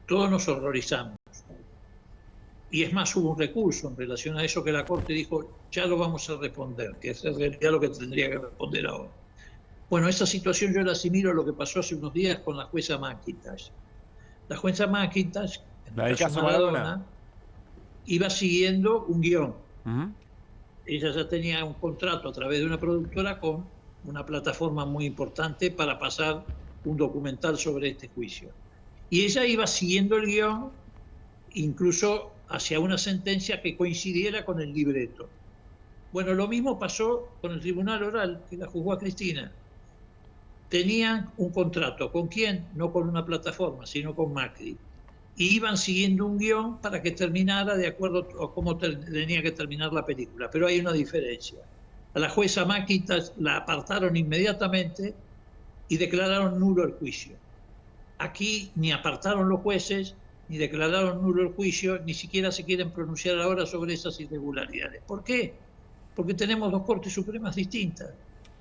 Todos nos horrorizamos. Y es más, hubo un recurso en relación a eso que la Corte dijo, ya lo vamos a responder, que es en realidad lo que tendría que responder ahora. Bueno, esa situación yo la asimilo a lo que pasó hace unos días con la jueza McIntosh. La jueza McIntosh, en el caso Maradona, iba siguiendo un guión. Ella ya tenía un contrato a través de una productora con una plataforma muy importante para pasar un documental sobre este juicio. Y ella iba siguiendo el guión, incluso hacia una sentencia que coincidiera con el libreto. Bueno, lo mismo pasó con el tribunal oral, que la juzgó a Cristina. Tenían un contrato. ¿Con quién? No con una plataforma, sino con Macri. Y iban siguiendo un guión para que terminara de acuerdo a cómo tenía que terminar la película. Pero hay una diferencia. A la jueza McIntosh la apartaron inmediatamente y declararon nulo el juicio. Aquí ni apartaron los jueces, ni declararon nulo el juicio, ni siquiera se quieren pronunciar ahora sobre esas irregularidades. ¿Por qué? Porque tenemos dos Cortes Supremas distintas.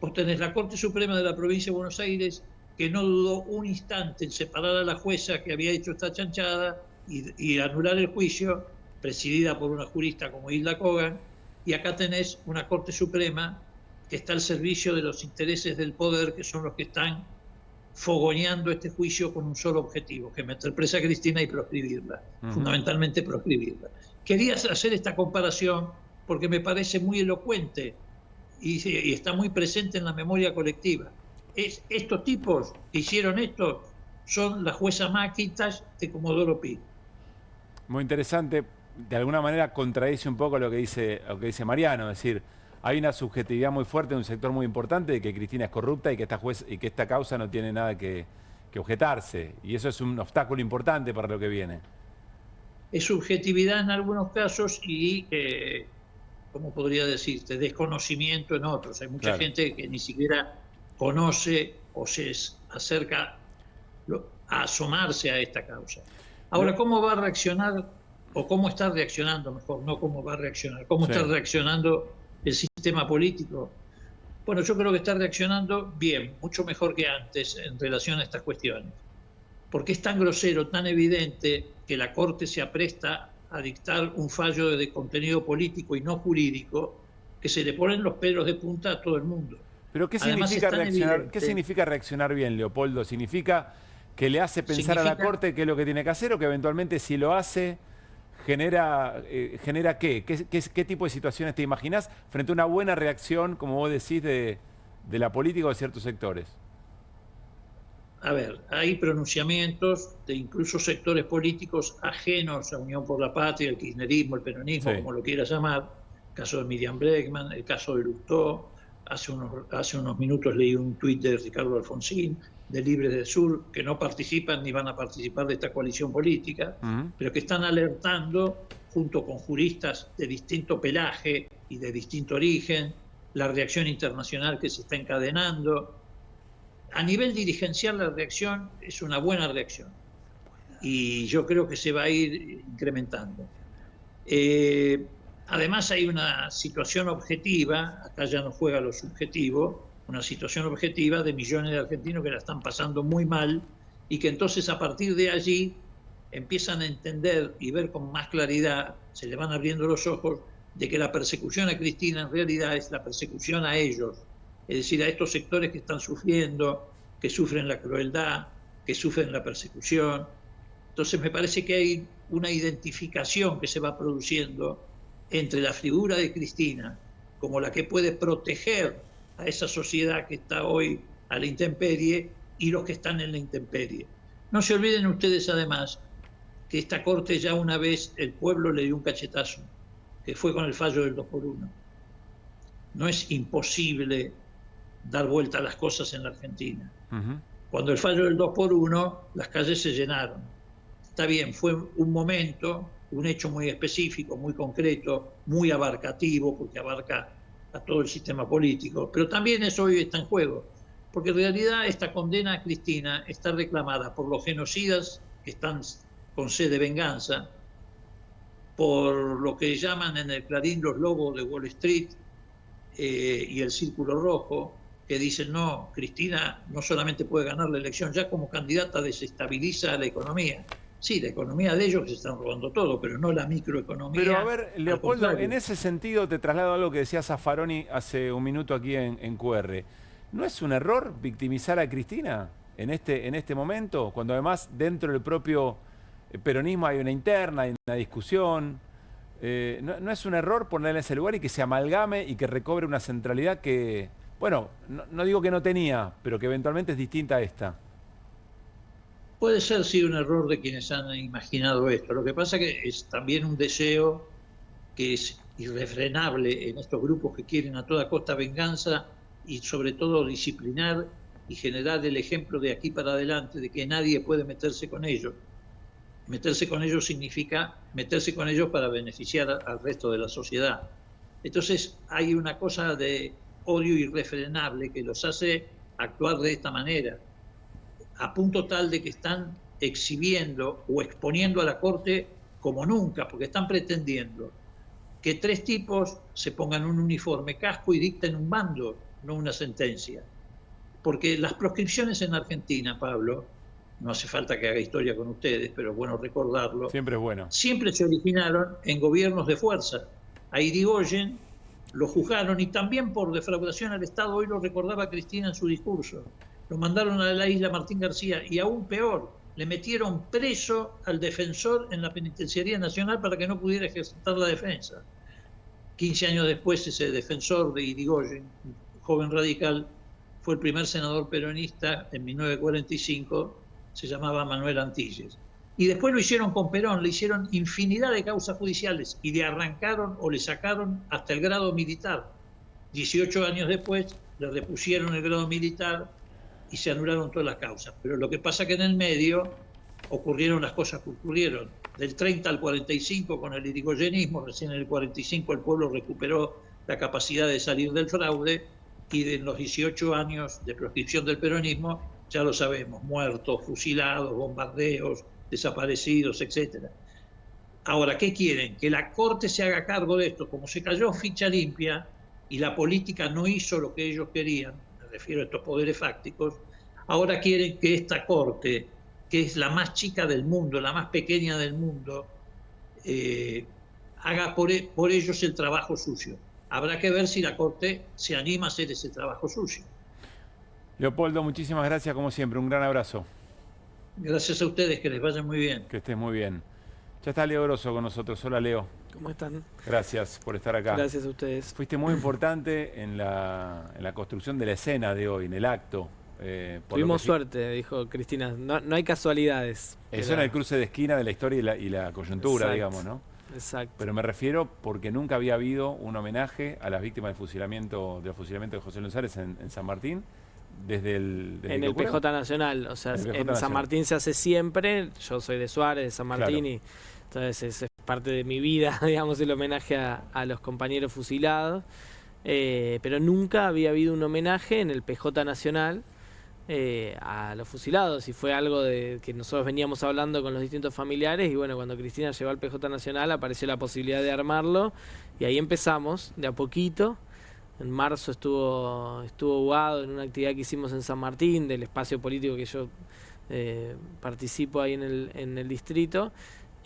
Vos tenés la Corte Suprema de la Provincia de Buenos Aires, que no dudó un instante en separar a la jueza que había hecho esta chanchada y anular el juicio, presidida por una jurista como Hilda Kogan, y acá tenés una Corte Suprema que está al servicio de los intereses del poder, que son los que están fogoneando este juicio con un solo objetivo, que es meter presa a Cristina y proscribirla, fundamentalmente proscribirla. Quería hacer esta comparación porque me parece muy elocuente y está muy presente en la memoria colectiva. Estos tipos que hicieron esto son la jueza McIntosh de Comodoro Pi. Muy interesante. De alguna manera contradice un poco lo que dice Mariano, es decir, hay una subjetividad muy fuerte de un sector muy importante de que Cristina es corrupta y que esta causa no tiene nada que objetarse. Y eso es un obstáculo importante para lo que viene. Es subjetividad en algunos casos y, ¿cómo podría decirte?, desconocimiento en otros. Hay mucha gente que ni siquiera conoce o se acerca a asomarse a esta causa. Ahora, ¿cómo va a reaccionar, o cómo está reaccionando, mejor, no cómo va a reaccionar, cómo está reaccionando el sistema político? Bueno, yo creo que está reaccionando bien, mucho mejor que antes en relación a estas cuestiones. Porque es tan grosero, tan evidente que la Corte se apresta a dictar un fallo de contenido político y no jurídico, que se le ponen los pelos de punta a todo el mundo. Pero ¿qué significa reaccionar? ¿Qué significa reaccionar bien, Leopoldo? ¿Significa que le hace pensar a la Corte qué es lo que tiene que hacer o que eventualmente si lo hace genera qué? ¿Qué tipo de situaciones te imaginás frente a una buena reacción, como vos decís, de la política o de ciertos sectores? A ver, hay pronunciamientos de incluso sectores políticos ajenos a Unión por la Patria, el kirchnerismo, el peronismo, como lo quieras llamar. El caso de Miriam Bregman, el caso de Lustó. Hace unos minutos leí un tuit de Ricardo Alfonsín, de Libres del Sur, que no participan ni van a participar de esta coalición política, pero que están alertando, junto con juristas de distinto pelaje y de distinto origen, la reacción internacional que se está encadenando. A nivel dirigencial la reacción es una buena reacción y yo creo que se va a ir incrementando. Además hay una situación objetiva, acá ya no juega lo subjetivo, una situación objetiva de millones de argentinos que la están pasando muy mal y que entonces a partir de allí empiezan a entender y ver con más claridad, se le van abriendo los ojos, de que la persecución a Cristina en realidad es la persecución a ellos, es decir, a estos sectores que están sufriendo, que sufren la crueldad, que sufren la persecución. Entonces me parece que hay una identificación que se va produciendo entre la figura de Cristina como la que puede proteger a esa sociedad que está hoy a la intemperie y los que están en la intemperie. No se olviden ustedes además que esta Corte ya una vez el pueblo le dio un cachetazo, que fue con el fallo del 2x1. No es imposible dar vuelta a las cosas en la Argentina. Cuando el fallo del 2x1, las calles se llenaron. Está bien, fue un momento, un hecho muy específico, muy concreto, muy abarcativo, porque abarca a todo el sistema político, pero también eso hoy está en juego, porque en realidad esta condena a Cristina está reclamada por los genocidas que están con sed de venganza, por lo que llaman en el Clarín los lobos de Wall Street y el Círculo Rojo, que dicen, no, Cristina no solamente puede ganar la elección, ya como candidata desestabiliza la economía. Sí, la economía de ellos se están robando todo, pero no la microeconomía. Pero a ver, Leopoldo, en ese sentido te traslado algo que decía Zaffaroni hace un minuto aquí en QR. ¿No es un error victimizar a Cristina en este momento, cuando además dentro del propio peronismo hay una interna, hay una discusión? ¿No es un error ponerla en ese lugar y que se amalgame y que recobre una centralidad que, bueno, no digo que no tenía, pero que eventualmente es distinta a esta? Puede ser, sí, un error de quienes han imaginado esto. Lo que pasa que es también un deseo que es irrefrenable en estos grupos que quieren a toda costa venganza y sobre todo disciplinar y generar el ejemplo de aquí para adelante de que nadie puede meterse con ellos. Meterse con ellos significa meterse con ellos para beneficiar al resto de la sociedad. Entonces hay una cosa de odio irrefrenable que los hace actuar de esta manera, a punto tal de que están exhibiendo o exponiendo a la Corte como nunca, porque están pretendiendo que 3 tipos se pongan un uniforme, casco y dicten un mando, no una sentencia. Porque las proscripciones en Argentina, Pablo, no hace falta que haga historia con ustedes, pero es bueno recordarlo. Siempre es bueno. Siempre se originaron en gobiernos de fuerza. A Irigoyen lo juzgaron y también por defraudación al Estado, hoy lo recordaba Cristina en su discurso. Lo mandaron a la isla Martín García y aún peor, le metieron preso al defensor en la Penitenciaría Nacional para que no pudiera ejercitar la defensa. 15 años después, ese defensor de Irigoyen, un joven radical, fue el primer senador peronista en 1945, se llamaba Manuel Antilles. Y después lo hicieron con Perón, le hicieron infinidad de causas judiciales y le arrancaron o le sacaron hasta el grado militar. 18 años después le repusieron el grado militar y se anularon todas las causas. Pero lo que pasa es que en el medio ocurrieron las cosas que ocurrieron. Del 30 al 45 con el irigoyenismo, recién en el 45 el pueblo recuperó la capacidad de salir del fraude y en los 18 años de proscripción del peronismo, ya lo sabemos, muertos, fusilados, bombardeos, desaparecidos, etc. Ahora, ¿qué quieren? Que la Corte se haga cargo de esto. Como se cayó ficha limpia y la política no hizo lo que ellos querían, me refiero a estos poderes fácticos, ahora quieren que esta Corte, que es la más chica del mundo, la más pequeña del mundo, haga por ellos el trabajo sucio. Habrá que ver si la Corte se anima a hacer ese trabajo sucio. Leopoldo, muchísimas gracias como siempre. Un gran abrazo. Gracias a ustedes, que les vaya muy bien. Que estés muy bien. Ya está Leo Grosso con nosotros. Hola, Leo. ¿Cómo están? Gracias por estar acá. Gracias a ustedes. Fuiste muy importante en la construcción de la escena de hoy, en el acto. Tuvimos suerte, dijo Cristina. No hay casualidades. Eso era el cruce de esquina de la historia y la coyuntura, exacto, digamos, ¿no? Exacto. Pero me refiero porque nunca había habido un homenaje a las víctimas del fusilamiento de José González en San Martín. En el PJ Nacional, o sea, en San Martín se hace siempre. Yo soy de Suárez, de San Martín, claro. Y entonces es parte de mi vida, digamos, el homenaje a los compañeros fusilados. Pero nunca había habido un homenaje en el PJ Nacional a los fusilados, y fue algo que nosotros veníamos hablando con los distintos familiares, y bueno, cuando Cristina llegó al PJ Nacional apareció la posibilidad de armarlo, y ahí empezamos, de a poquito. En marzo estuvo Guado en una actividad que hicimos en San Martín, del espacio político que yo participo ahí en el distrito.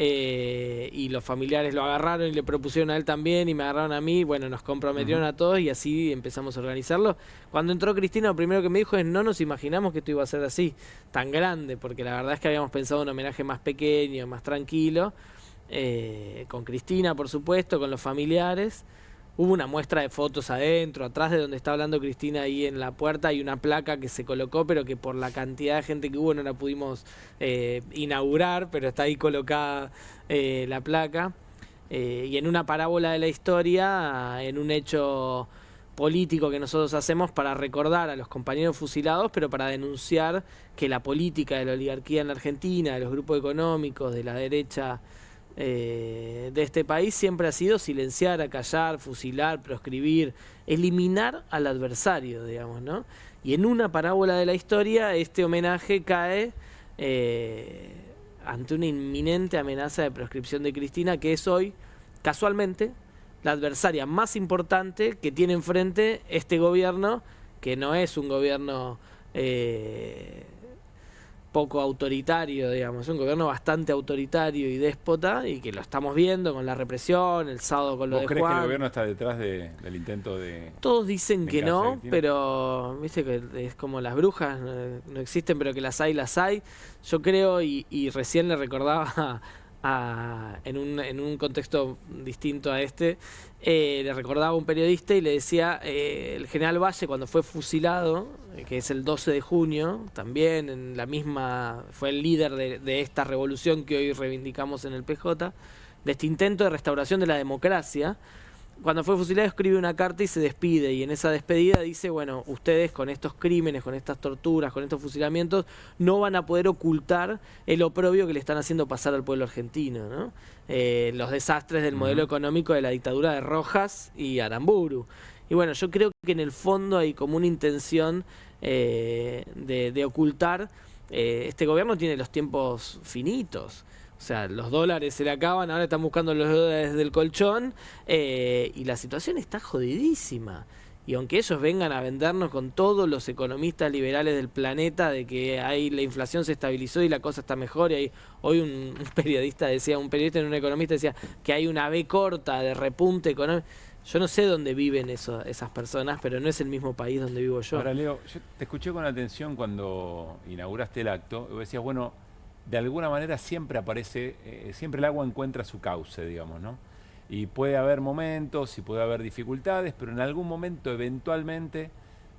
Y los familiares lo agarraron y le propusieron a él también y me agarraron a mí, bueno, nos comprometieron a todos y así empezamos a organizarlo. Cuando entró Cristina, lo primero que me dijo es: no nos imaginamos que esto iba a ser así, tan grande, porque la verdad es que habíamos pensado un homenaje más pequeño, más tranquilo, con Cristina, por supuesto, con los familiares. Hubo una muestra de fotos adentro, atrás de donde está hablando Cristina, ahí en la puerta hay una placa que se colocó, pero que por la cantidad de gente que hubo no la pudimos inaugurar, pero está ahí colocada la placa. Y en una parábola de la historia, en un hecho político que nosotros hacemos para recordar a los compañeros fusilados, pero para denunciar que la política de la oligarquía en la Argentina, de los grupos económicos, de la derecha de este país, siempre ha sido silenciar, acallar, fusilar, proscribir, eliminar al adversario, digamos, ¿no? Y en una parábola de la historia, este homenaje cae ante una inminente amenaza de proscripción de Cristina, que es hoy, casualmente, la adversaria más importante que tiene enfrente este gobierno, que no es un gobierno poco autoritario, digamos, es un gobierno bastante autoritario y déspota, y que lo estamos viendo con la represión, el sábado con lo de Juan. ¿Vos crees que el gobierno está detrás del intento de...? Todos dicen que no, pero viste que es como las brujas, no existen, pero que las hay, las hay. Yo creo, y recién le recordaba en un contexto distinto a este, le recordaba a un periodista y le decía, el general Valle, cuando fue fusilado, que es el 12 de junio, también en la misma, fue el líder de esta revolución que hoy reivindicamos en el PJ, de este intento de restauración de la democracia. Cuando fue fusilado escribe una carta y se despide, y en esa despedida dice, bueno, ustedes con estos crímenes, con estas torturas, con estos fusilamientos, no van a poder ocultar el oprobio que le están haciendo pasar al pueblo argentino, ¿no? Los desastres del modelo económico de la dictadura de Rojas y Aramburu. Y bueno, yo creo que en el fondo hay como una intención de ocultar. Este gobierno tiene los tiempos finitos. O sea, los dólares se le acaban, ahora están buscando los dólares del colchón, y la situación está jodidísima. Y aunque ellos vengan a vendernos con todos los economistas liberales del planeta de que la inflación se estabilizó y la cosa está mejor, y hoy un periodista y un economista decía que hay una B corta de repunte económico. Yo no sé dónde viven esas personas, pero no es el mismo país donde vivo yo. Ahora, Leo, yo te escuché con atención cuando inauguraste el acto, y decías, bueno, de alguna manera siempre aparece, siempre el agua encuentra su cauce, digamos, ¿no? Y puede haber momentos y puede haber dificultades, pero en algún momento, eventualmente,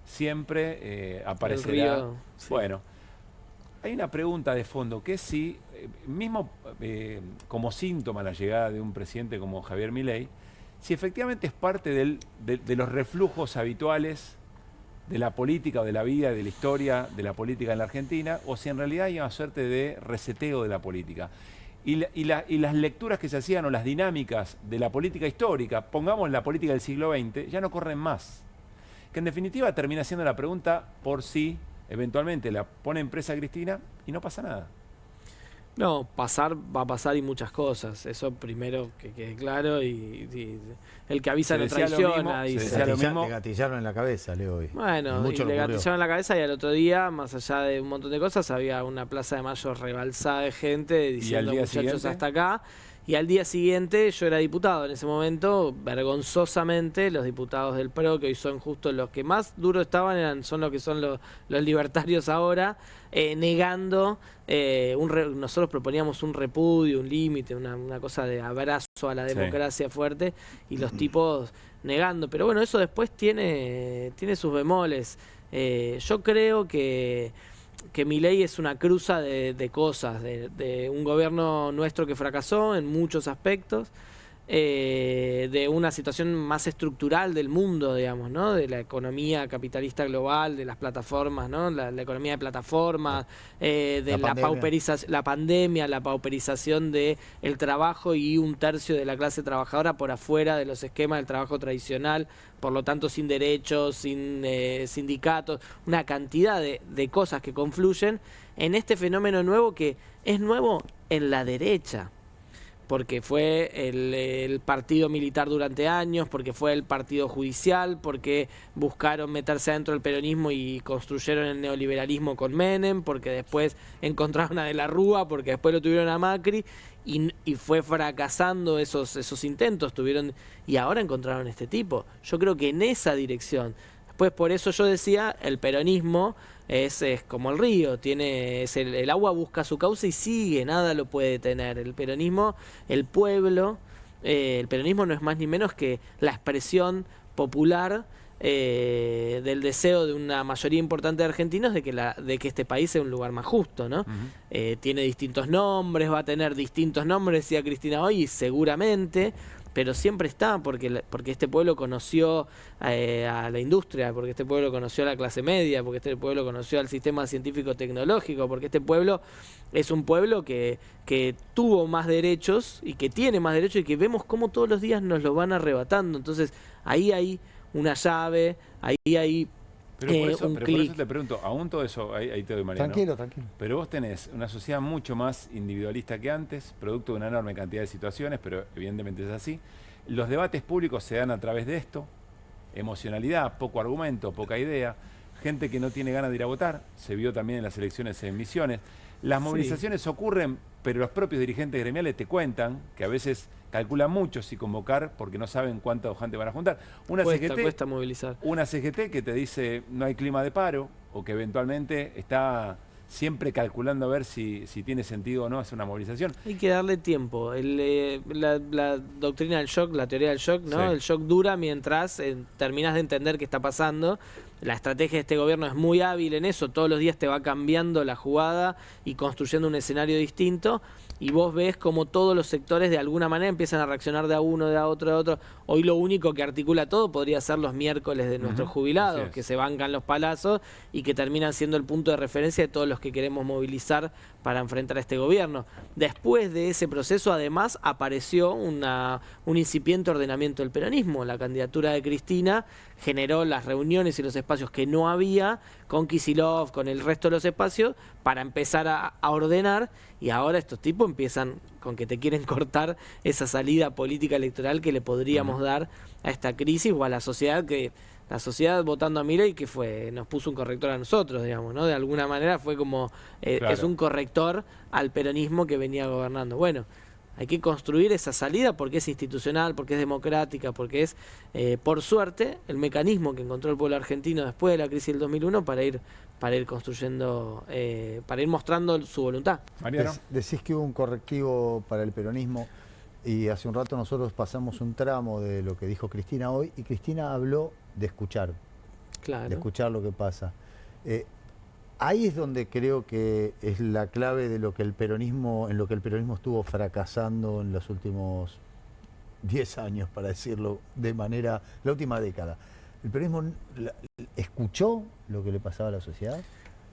siempre aparecerá. El río, sí. Bueno, hay una pregunta de fondo, que es si, mismo como síntoma la llegada de un presidente como Javier Milei, si efectivamente es parte de los reflujos habituales de la política o de la vida, de la historia de la política en la Argentina, o si en realidad hay una suerte de reseteo de la política. Y las lecturas que se hacían o las dinámicas de la política histórica, pongamos la política del siglo XX, ya no corren más. Que en definitiva termina siendo la pregunta por si eventualmente la pone en presa Cristina y no pasa nada. No, va a pasar y muchas cosas. Eso primero que quede claro, y el que avisa no traiciona. Le gatillaron en la cabeza, Leo, hoy. Bueno, y le gatillaron en la cabeza, y al otro día, más allá de un montón de cosas, había una Plaza de Mayo rebalsada de gente diciendo, muchachos, siguiente, hasta acá. Y al día siguiente, yo era diputado en ese momento, vergonzosamente, los diputados del PRO, que hoy son justo los que más duros estaban, son los que son los libertarios ahora, negando, nosotros proponíamos un repudio, un límite, una cosa de abrazo a la democracia fuerte, y los tipos negando. Pero bueno, eso después tiene sus bemoles. Yo creo que Milei es una cruza de cosas, de un gobierno nuestro que fracasó en muchos aspectos, de una situación más estructural del mundo, digamos, ¿no? De la economía capitalista global, de las plataformas, ¿no? La economía de plataformas, de la pandemia, la pauperización del trabajo, y un tercio de la clase trabajadora por afuera de los esquemas del trabajo tradicional, por lo tanto sin derechos, sin sindicatos, una cantidad de cosas que confluyen en este fenómeno nuevo, que es nuevo en la derecha. porque fue el partido militar durante años, porque fue el partido judicial, porque buscaron meterse adentro del peronismo y construyeron el neoliberalismo con Menem, porque después encontraron a De la Rúa, porque después lo tuvieron a Macri, y fue fracasando esos intentos, y ahora encontraron este tipo. Yo creo que en esa dirección. Después, por eso yo decía, el peronismo es como el río, el agua busca su cauce y sigue, nada lo puede detener. El peronismo, el pueblo, el peronismo no es más ni menos que la expresión popular del deseo de una mayoría importante de argentinos de que este país sea un lugar más justo, ¿no? Tiene distintos nombres, va a tener distintos nombres, decía Cristina hoy, y seguramente, pero siempre está, porque este pueblo conoció a la industria, porque este pueblo conoció a la clase media, porque este pueblo conoció al sistema científico-tecnológico, porque este pueblo es un pueblo que tuvo más derechos y que tiene más derechos y que vemos cómo todos los días nos lo van arrebatando. Entonces ahí hay una llave, ahí hay pero por eso clic. te pregunto, aún todo eso, ahí te doy, Mariano. Tranquilo. Pero vos tenés una sociedad mucho más individualista que antes, producto de una enorme cantidad de situaciones, pero evidentemente es así. Los debates públicos se dan a través de esto, emocionalidad, poco argumento, poca idea, gente que no tiene ganas de ir a votar, se vio también en las elecciones en Misiones. Las movilizaciones ocurren, pero los propios dirigentes gremiales te cuentan que a veces calculan mucho si convocar porque no saben cuánta gente van a juntar. Cuesta movilizar. Una CGT que te dice no hay clima de paro o que eventualmente está siempre calculando a ver si tiene sentido o no hacer una movilización. Hay que darle tiempo. La doctrina del shock, la teoría del shock, ¿no? Sí. El shock dura mientras terminas de entender qué está pasando. La estrategia de este gobierno es muy hábil en eso. Todos los días te va cambiando la jugada y construyendo un escenario distinto. Y vos ves como todos los sectores de alguna manera empiezan a reaccionar de a uno, de a otro, de a otro. Hoy lo único que articula todo podría ser los miércoles de nuestros jubilados, que se bancan los palazos y que terminan siendo el punto de referencia de todos los que queremos movilizar para enfrentar a este gobierno. Después de ese proceso, además, apareció un incipiente ordenamiento del peronismo. La candidatura de Cristina generó las reuniones y los espacios que no había con Kicillof, con el resto de los espacios, para empezar a ordenar, y ahora estos tipos empiezan con que te quieren cortar esa salida política electoral que le podríamos dar a esta crisis o a la sociedad la sociedad votando a Milei que nos puso un corrector a nosotros, digamos, ¿no? De alguna manera fue como, es un corrector al peronismo que venía gobernando. Bueno, hay que construir esa salida porque es institucional, porque es democrática, porque es, por suerte, el mecanismo que encontró el pueblo argentino después de la crisis del 2001 para ir construyendo, para ir mostrando su voluntad. Mariano. Decís que hubo un correctivo para el peronismo y hace un rato nosotros pasamos un tramo de lo que dijo Cristina hoy y Cristina habló de escuchar, de escuchar lo que pasa. Ahí es donde creo que es la clave de lo que el peronismo, en lo que el peronismo estuvo fracasando en los últimos 10 años, para decirlo de manera, la última década. El peronismo escuchó lo que le pasaba a la sociedad,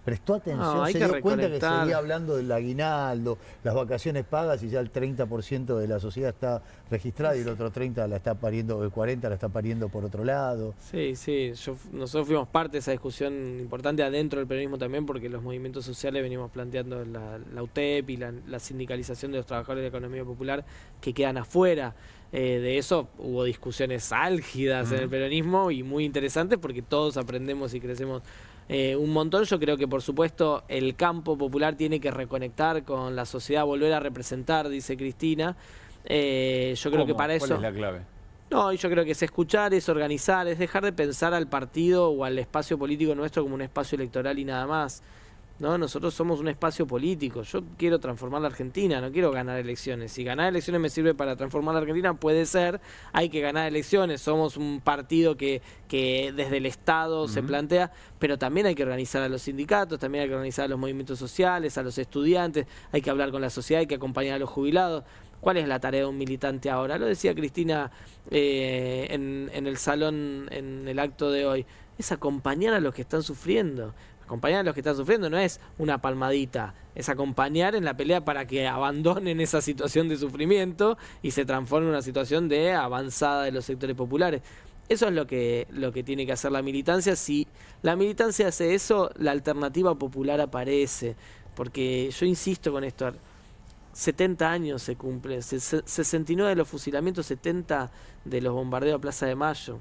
prestó atención, se dio cuenta que seguía hablando del aguinaldo, las vacaciones pagas y ya el 30% de la sociedad está registrada y el otro 30% la está pariendo, el 40% la está pariendo por otro lado. Sí, nosotros fuimos parte de esa discusión importante adentro del peronismo también, porque los movimientos sociales venimos planteando la UTEP y la sindicalización de los trabajadores de la economía popular que quedan afuera. De eso hubo discusiones álgidas en el peronismo y muy interesantes porque todos aprendemos y crecemos un montón. Yo creo que por supuesto el campo popular tiene que reconectar con la sociedad, volver a representar, dice Cristina. Yo creo que para eso... ¿Cuál es la clave? No, yo creo que es escuchar, es organizar, es dejar de pensar al partido o al espacio político nuestro como un espacio electoral y nada más. No, nosotros somos un espacio político. Yo quiero transformar la Argentina, no quiero ganar elecciones. Si ganar elecciones me sirve para transformar la Argentina, puede ser. Hay que ganar elecciones. Somos un partido que desde el Estado se plantea, pero también hay que organizar a los sindicatos, también hay que organizar a los movimientos sociales, a los estudiantes, hay que hablar con la sociedad, hay que acompañar a los jubilados. ¿Cuál es la tarea de un militante ahora? Lo decía Cristina en el salón, en el acto de hoy. Es acompañar a los que están sufriendo. Acompañar a los que están sufriendo no es una palmadita, es acompañar en la pelea para que abandonen esa situación de sufrimiento y se transforme en una situación de avanzada de los sectores populares. Eso es lo que tiene que hacer la militancia. Si la militancia hace eso, la alternativa popular aparece. Porque yo insisto con esto, 70 años se cumplen, 69 de los fusilamientos, 70 de los bombardeos a Plaza de Mayo.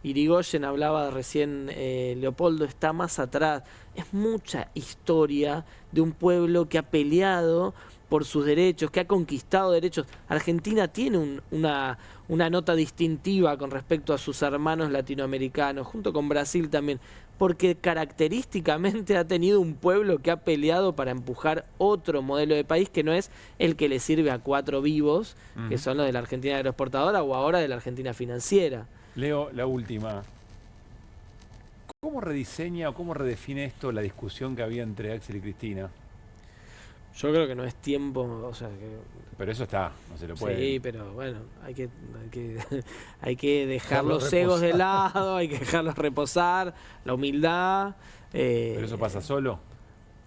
Irigoyen hablaba recién, Leopoldo está más atrás. Es mucha historia de un pueblo que ha peleado por sus derechos, que ha conquistado derechos. Argentina tiene una nota distintiva con respecto a sus hermanos latinoamericanos, junto con Brasil también, porque característicamente ha tenido un pueblo que ha peleado para empujar otro modelo de país que no es el que le sirve a 4 vivos, que son los de la Argentina agroexportadora o ahora de la Argentina financiera. Leo, la última. ¿Cómo rediseña o cómo redefine esto la discusión que había entre Axel y Cristina? Yo creo que no es tiempo, o sea que... Pero eso está, no se lo puede... Sí, pero bueno, hay que dejar los egos de lado, hay que dejarlos reposar, la humildad... ¿Pero eso pasa solo?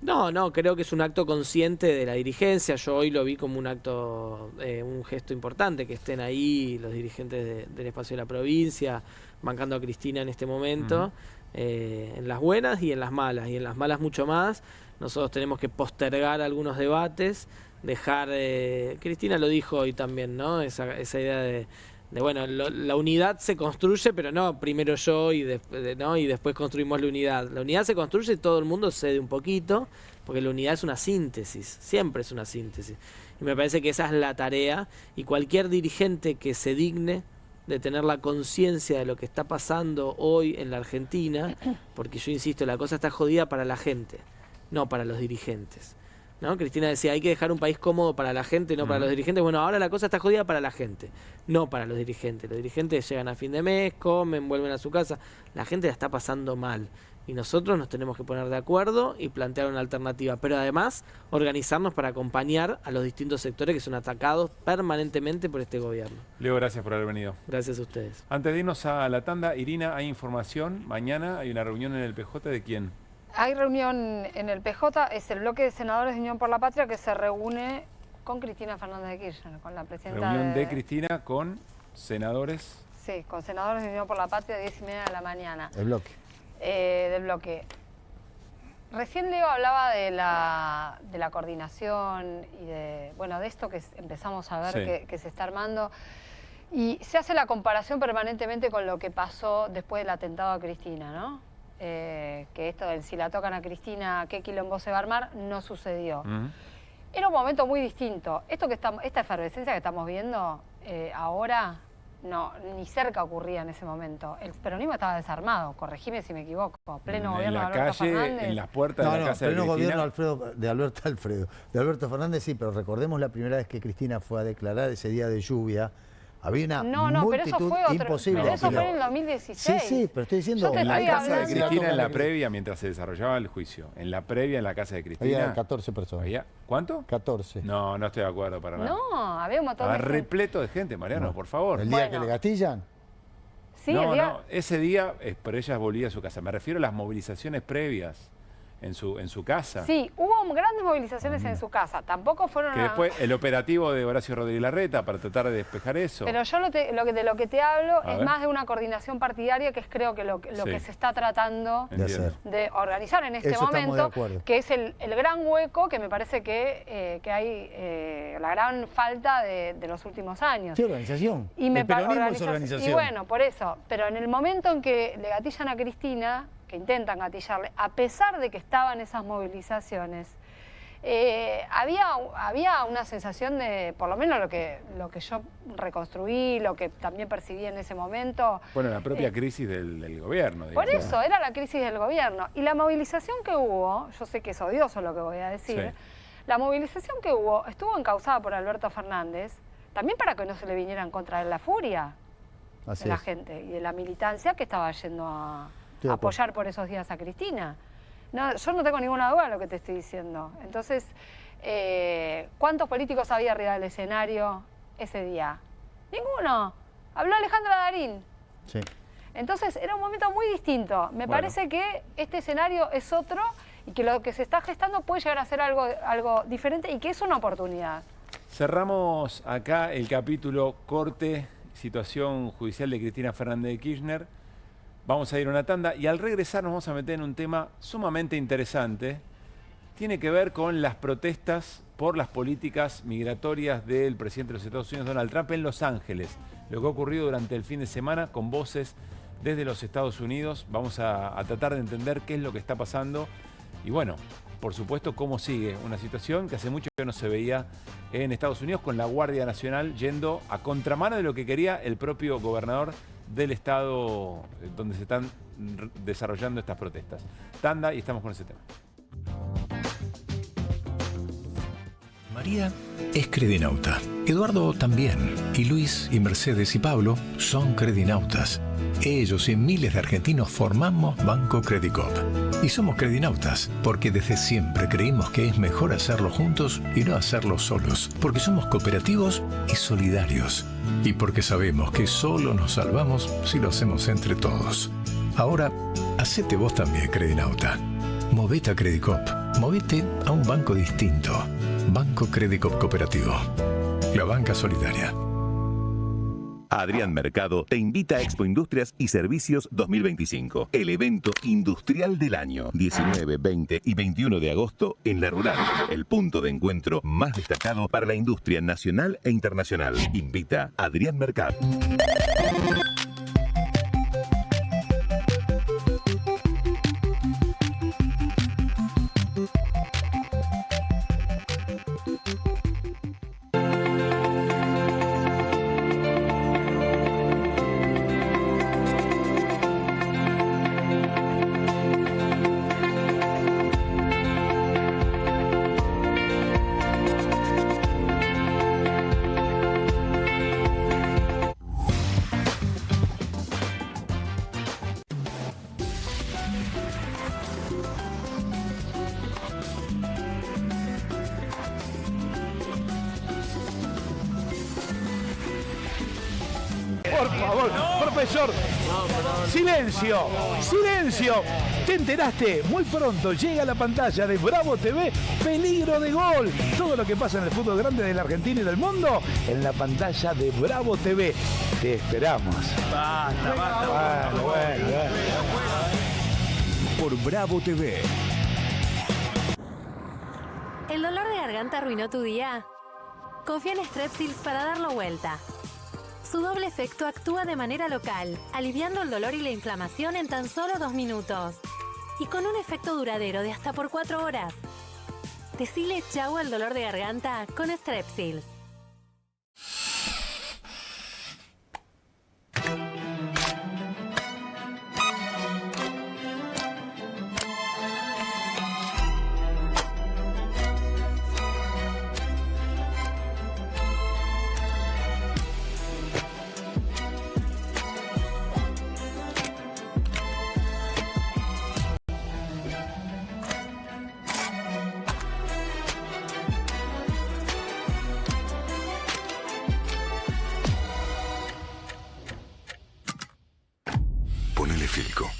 No, creo que es un acto consciente de la dirigencia. Yo hoy lo vi como un acto, un gesto importante, que estén ahí los dirigentes del espacio de la provincia, bancando a Cristina en este momento, en las buenas y en las malas mucho más. Nosotros tenemos que postergar algunos debates, dejar... Cristina lo dijo hoy también, ¿no? Esa idea de bueno, la unidad se construye, pero no primero yo y después construimos la unidad. La unidad se construye y todo el mundo cede un poquito, porque la unidad es una síntesis, siempre es una síntesis. Y me parece que esa es la tarea, y cualquier dirigente que se digne de tener la conciencia de lo que está pasando hoy en la Argentina, porque yo insisto, la cosa está jodida para la gente, no para los dirigentes, ¿no? Cristina decía, hay que dejar un país cómodo para la gente, no para los dirigentes. Bueno, ahora la cosa está jodida para la gente, no para los dirigentes. Los dirigentes llegan a fin de mes, comen, vuelven a su casa. La gente la está pasando mal. Y nosotros nos tenemos que poner de acuerdo y plantear una alternativa. Pero además, organizarnos para acompañar a los distintos sectores que son atacados permanentemente por este gobierno. Leo, gracias por haber venido. Gracias a ustedes. Antes de irnos a la tanda, Irina, hay información. Mañana hay una reunión en el PJ, ¿de quién? Hay reunión en el PJ, es el bloque de senadores de Unión por la Patria que se reúne con Cristina Fernández de Kirchner, con la presidenta. Reunión de Cristina con senadores. Sí, con senadores de Unión por la Patria, 10:30 de la mañana. El bloque. Del bloque. Recién Leo hablaba de la coordinación y de esto que empezamos a ver que se está armando. Y se hace la comparación permanentemente con lo que pasó después del atentado a Cristina, ¿no? Que esto del si la tocan a Cristina, qué quilombo se va a armar, no sucedió. Era un momento muy distinto. Esta efervescencia que estamos viendo ahora, no, ni cerca ocurría en ese momento. El peronismo estaba desarmado, corregime si me equivoco. Pleno gobierno de Alberto Fernández. En las puertas de la casa de pleno Cristina. gobierno de Alberto Fernández, sí, pero recordemos la primera vez que Cristina fue a declarar ese día de lluvia. Había una multitud imposible. Pero eso fue en el 2016. Sí, pero estoy diciendo... En la casa de Cristina, en la previa, mientras se desarrollaba el juicio, en la previa, en la casa de Cristina... Había 14 personas. ¿Cuánto? 14. No estoy de acuerdo para nada. No, había un montón de gente. Repleto de gente, Mariano, por favor. ¿El día que le gatillan? Sí, no, ese día, pero ella volvía a su casa. Me refiero a las movilizaciones previas. En su casa. Sí, hubo grandes movilizaciones en su casa. Tampoco fueron... Que después el operativo de Horacio Rodríguez Larreta para tratar de despejar eso. Pero yo de lo que te hablo es más de una coordinación partidaria, que es creo que lo que se está tratando de organizar en este momento, que es el gran hueco que me parece que hay la gran falta de los últimos años. Sí, organización. El peronismo es organización. Y bueno, por eso. Pero en el momento en que le gatillan a Cristina, que intentan gatillarle, a pesar de que estaban esas movilizaciones, había una sensación de, por lo menos lo que yo reconstruí, lo que también percibí en ese momento... Bueno, la propia crisis del gobierno. Por eso, era la crisis del gobierno. Y la movilización que hubo, yo sé que es odioso lo que voy a decir, la movilización que hubo estuvo encauzada por Alberto Fernández, también para que no se le viniera en contra de la furia de la gente y de la militancia que estaba yendo a apoyar por esos días a Cristina. No, yo no tengo ninguna duda de lo que te estoy diciendo. Entonces, ¿cuántos políticos había arriba del escenario ese día? Ninguno. Habló Alejandra Darín. Sí. Entonces, era un momento muy distinto. Me parece que este escenario es otro y que lo que se está gestando puede llegar a ser algo diferente y que es una oportunidad. Cerramos acá el capítulo corte, situación judicial de Cristina Fernández de Kirchner. Vamos a ir a una tanda y al regresar nos vamos a meter en un tema sumamente interesante tiene que ver con las protestas por las políticas migratorias del presidente de los Estados Unidos, Donald Trump, en Los Ángeles. Lo que ha ocurrido durante el fin de semana con voces desde los Estados Unidos. Vamos a tratar de entender qué es lo que está pasando y bueno, por supuesto, cómo sigue una situación que hace mucho que no se veía en Estados Unidos, con la Guardia Nacional yendo a contramano de lo que quería el propio gobernador del estado donde se están desarrollando estas protestas. Tanda y estamos con ese tema. María es credinauta, Eduardo también, y Luis y Mercedes y Pablo son credinautas. Ellos y miles de argentinos formamos Banco Credicop. Y somos credinautas porque desde siempre creímos que es mejor hacerlo juntos y no hacerlo solos, porque somos cooperativos y solidarios, y porque sabemos que solo nos salvamos si lo hacemos entre todos. Ahora, hacete vos también credinauta. Movete a Credicop, movete a un banco distinto. Banco Credicop Cooperativo, la banca solidaria. Adrián Mercado te invita a Expo Industrias y Servicios 2025, el evento industrial del año, 19, 20 y 21 de agosto en La Rural, el punto de encuentro más destacado para la industria nacional e internacional. Invita a Adrián Mercado. Por favor, profesor. Silencio, silencio. ¿Te enteraste? Muy pronto llega a la pantalla de Bravo TV Peligro de Gol. Todo lo que pasa en el fútbol grande de la Argentina y del mundo en la pantalla de Bravo TV. Te esperamos. Basta. Bueno. Por Bravo TV. ¿El dolor de garganta arruinó tu día? Confía en Strepsils para darlo vuelta. Su doble efecto actúa de manera local, aliviando el dolor y la inflamación en tan solo 2 minutos. Y con un efecto duradero de hasta por 4 horas. Decile chau al dolor de garganta con Strepsils. Ponele Filco.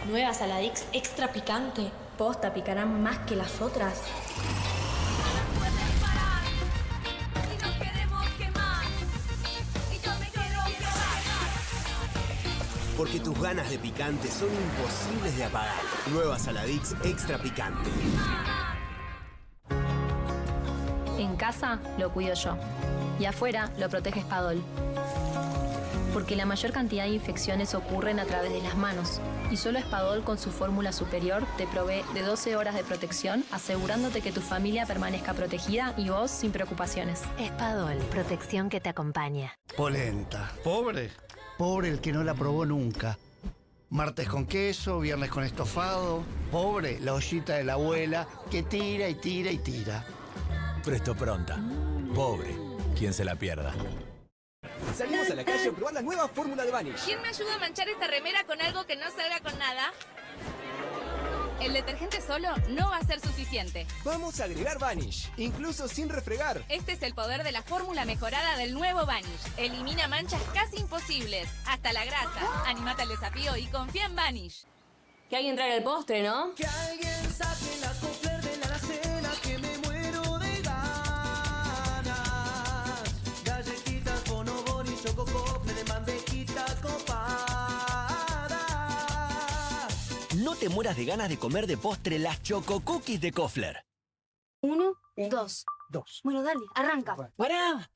Nueva Saladix extra picante. Posta, picarán más que las otras. Porque tus ganas de picante son imposibles de apagar. Nueva Saladix extra picante. En casa lo cuido yo. Y afuera lo protege Spadol. Porque la mayor cantidad de infecciones ocurren a través de las manos. Y solo Spadol con su fórmula superior te provee de 12 horas de protección, asegurándote que tu familia permanezca protegida y vos sin preocupaciones. Spadol, protección que te acompaña. Polenta. ¿Pobre? Pobre el que no la probó nunca. Martes con queso, viernes con estofado. Pobre la ollita de la abuela que tira y tira y tira. Presto Pronta. Pobre quien se la pierda. Salimos a la calle a probar la nueva fórmula de Vanish. ¿Quién me ayuda a manchar esta remera con algo que no salga con nada? El detergente solo no va a ser suficiente. Vamos a agregar Vanish, incluso sin refregar. Este es el poder de la fórmula mejorada del nuevo Vanish. Elimina manchas casi imposibles, hasta la grasa. Animate al desafío y confía en Vanish. Que alguien traiga el postre, ¿no? Que alguien saque la cofler de la alacena, que me muero de ganas. Galletitas, bonobón y chococofre de mandejita copada. No te mueras de ganas de comer de postre las Choco Cookies de Kofler. 1, 2. Bueno, dale, arranca. ¡Pará!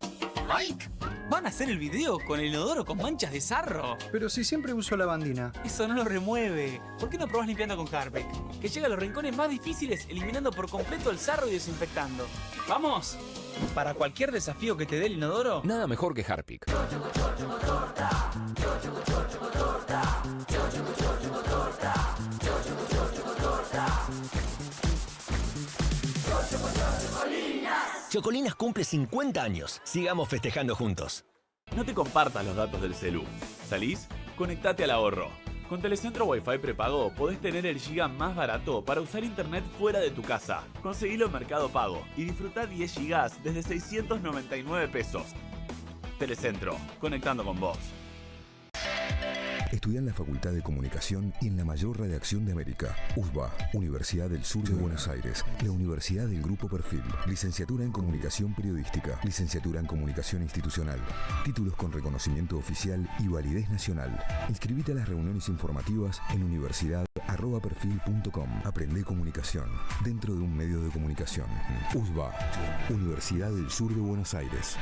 ¡Mike! ¿Van a hacer el video con el inodoro con manchas de sarro? Pero si siempre uso lavandina. Eso no lo remueve. ¿Por qué no probás limpiando con Harpic? Que llega a los rincones más difíciles, eliminando por completo el sarro y desinfectando. ¡Vamos! Para cualquier desafío que te dé el inodoro, nada mejor que Harpic. Chocolinas cumple 50 años. Sigamos festejando juntos. No te compartas los datos del celu. ¿Salís? Conectate al ahorro. Con Telecentro Wi-Fi prepago podés tener el giga más barato para usar internet fuera de tu casa. Conseguilo en Mercado Pago y disfrutá 10 gigas desde 699 pesos. Telecentro, conectando con vos. Estudia en la Facultad de Comunicación y en la mayor redacción de América. USBA, Universidad del Sur de Buenos Aires. La Universidad del Grupo Perfil. Licenciatura en Comunicación Periodística. Licenciatura en Comunicación Institucional. Títulos con reconocimiento oficial y validez nacional. Inscribite a las reuniones informativas en universidad@perfil.com. Aprende comunicación dentro de un medio de comunicación. USBA, Universidad del Sur de Buenos Aires.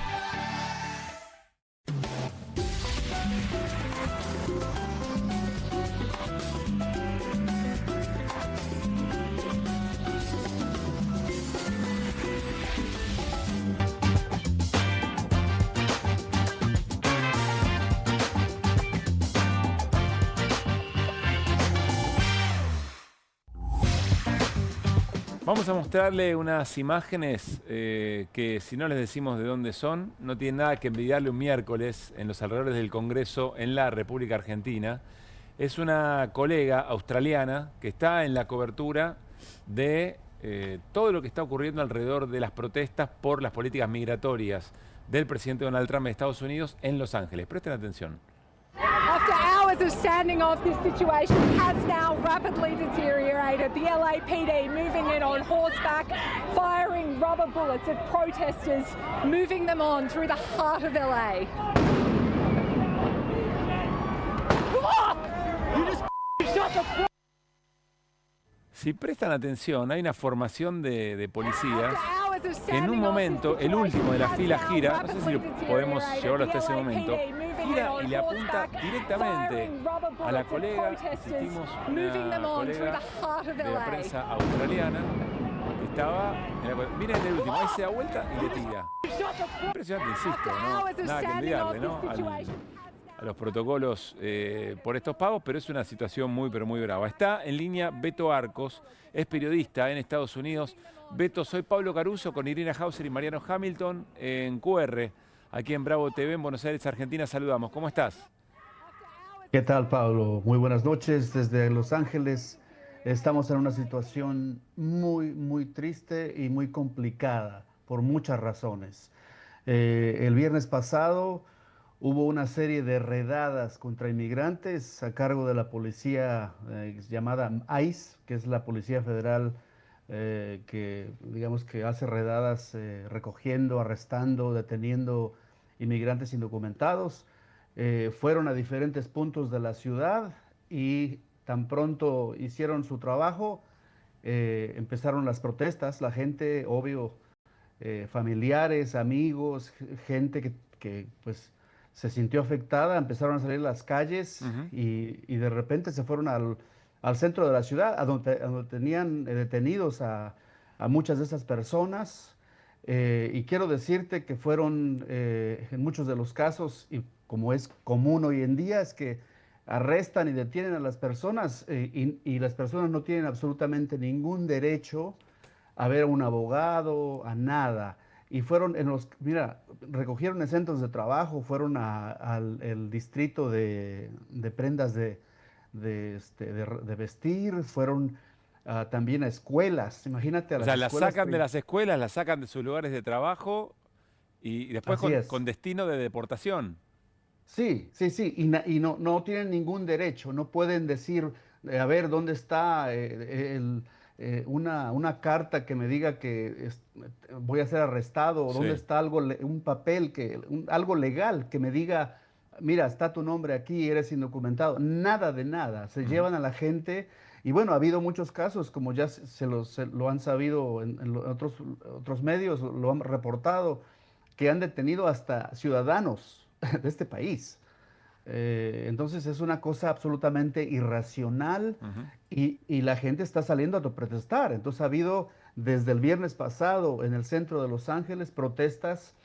Vamos a mostrarle unas imágenes que, si no les decimos de dónde son, no tienen nada que envidiarle un miércoles en los alrededores del Congreso en la República Argentina. Es una colega australiana que está en la cobertura de todo lo que está ocurriendo alrededor de las protestas por las políticas migratorias del presidente Donald Trump de Estados Unidos en Los Ángeles. Presten atención. After hours of standing off, this situation has now rapidly deteriorated. The LAPD moving in on horseback, firing rubber bullets at protesters, moving them on through the heart of LA. Si prestan atención, hay una formación de policías que en un momento, el último de la fila gira, no sé si podemos llevarlo hasta ese momento, gira y le apunta directamente a la colega, insistimos, una colega de la prensa australiana que estaba, miren el último, ahí se da vuelta y le tira. Impresionante, insisto, ¿no? Nada que envidiarle, ¿no? A los protocolos por estos pagos, pero es una situación muy, pero muy brava. Está en línea Beto Arcos, es periodista en Estados Unidos. Beto, soy Pablo Caruso con Irina Hauser y Mariano Hamilton en QR, aquí en Bravo TV, en Buenos Aires, Argentina. Saludamos. ¿Cómo estás? ¿Qué tal, Pablo? Muy buenas noches desde Los Ángeles. Estamos en una situación muy, muy triste y muy complicada por muchas razones. El viernes pasado hubo una serie de redadas contra inmigrantes a cargo de la policía llamada ICE, que es la Policía Federal que, digamos, que hace redadas recogiendo, arrestando, deteniendo inmigrantes indocumentados. Fueron a diferentes puntos de la ciudad y tan pronto hicieron su trabajo, empezaron las protestas. La gente, obvio, familiares, amigos, gente que pues se sintió afectada, empezaron a salir a las calles y de repente se fueron al centro de la ciudad, a donde tenían detenidos a muchas de esas personas. Y quiero decirte que fueron, en muchos de los casos, y como es común hoy en día, es que arrestan y detienen a las personas y las personas no tienen absolutamente ningún derecho a ver a un abogado, a nada. Y fueron recogieron en centros de trabajo, fueron al distrito de prendas de vestir, fueron también a escuelas. Imagínate a las escuelas. O sea, las sacan de las escuelas, las sacan de sus lugares de trabajo y después con destino de deportación. Sí, y no tienen ningún derecho, no pueden decir, a ver, ¿dónde está una carta que me diga que voy a ser arrestado? ¿O dónde está un papel, algo legal que me diga, mira, está tu nombre aquí, eres indocumentado? Nada de nada. Se llevan a la gente Y bueno, ha habido muchos casos, como ya lo han sabido en otros medios, lo han reportado, que han detenido hasta ciudadanos de este país. Entonces es una cosa absolutamente irracional y la gente está saliendo a protestar. Entonces ha habido desde el viernes pasado en el centro de Los Ángeles protestas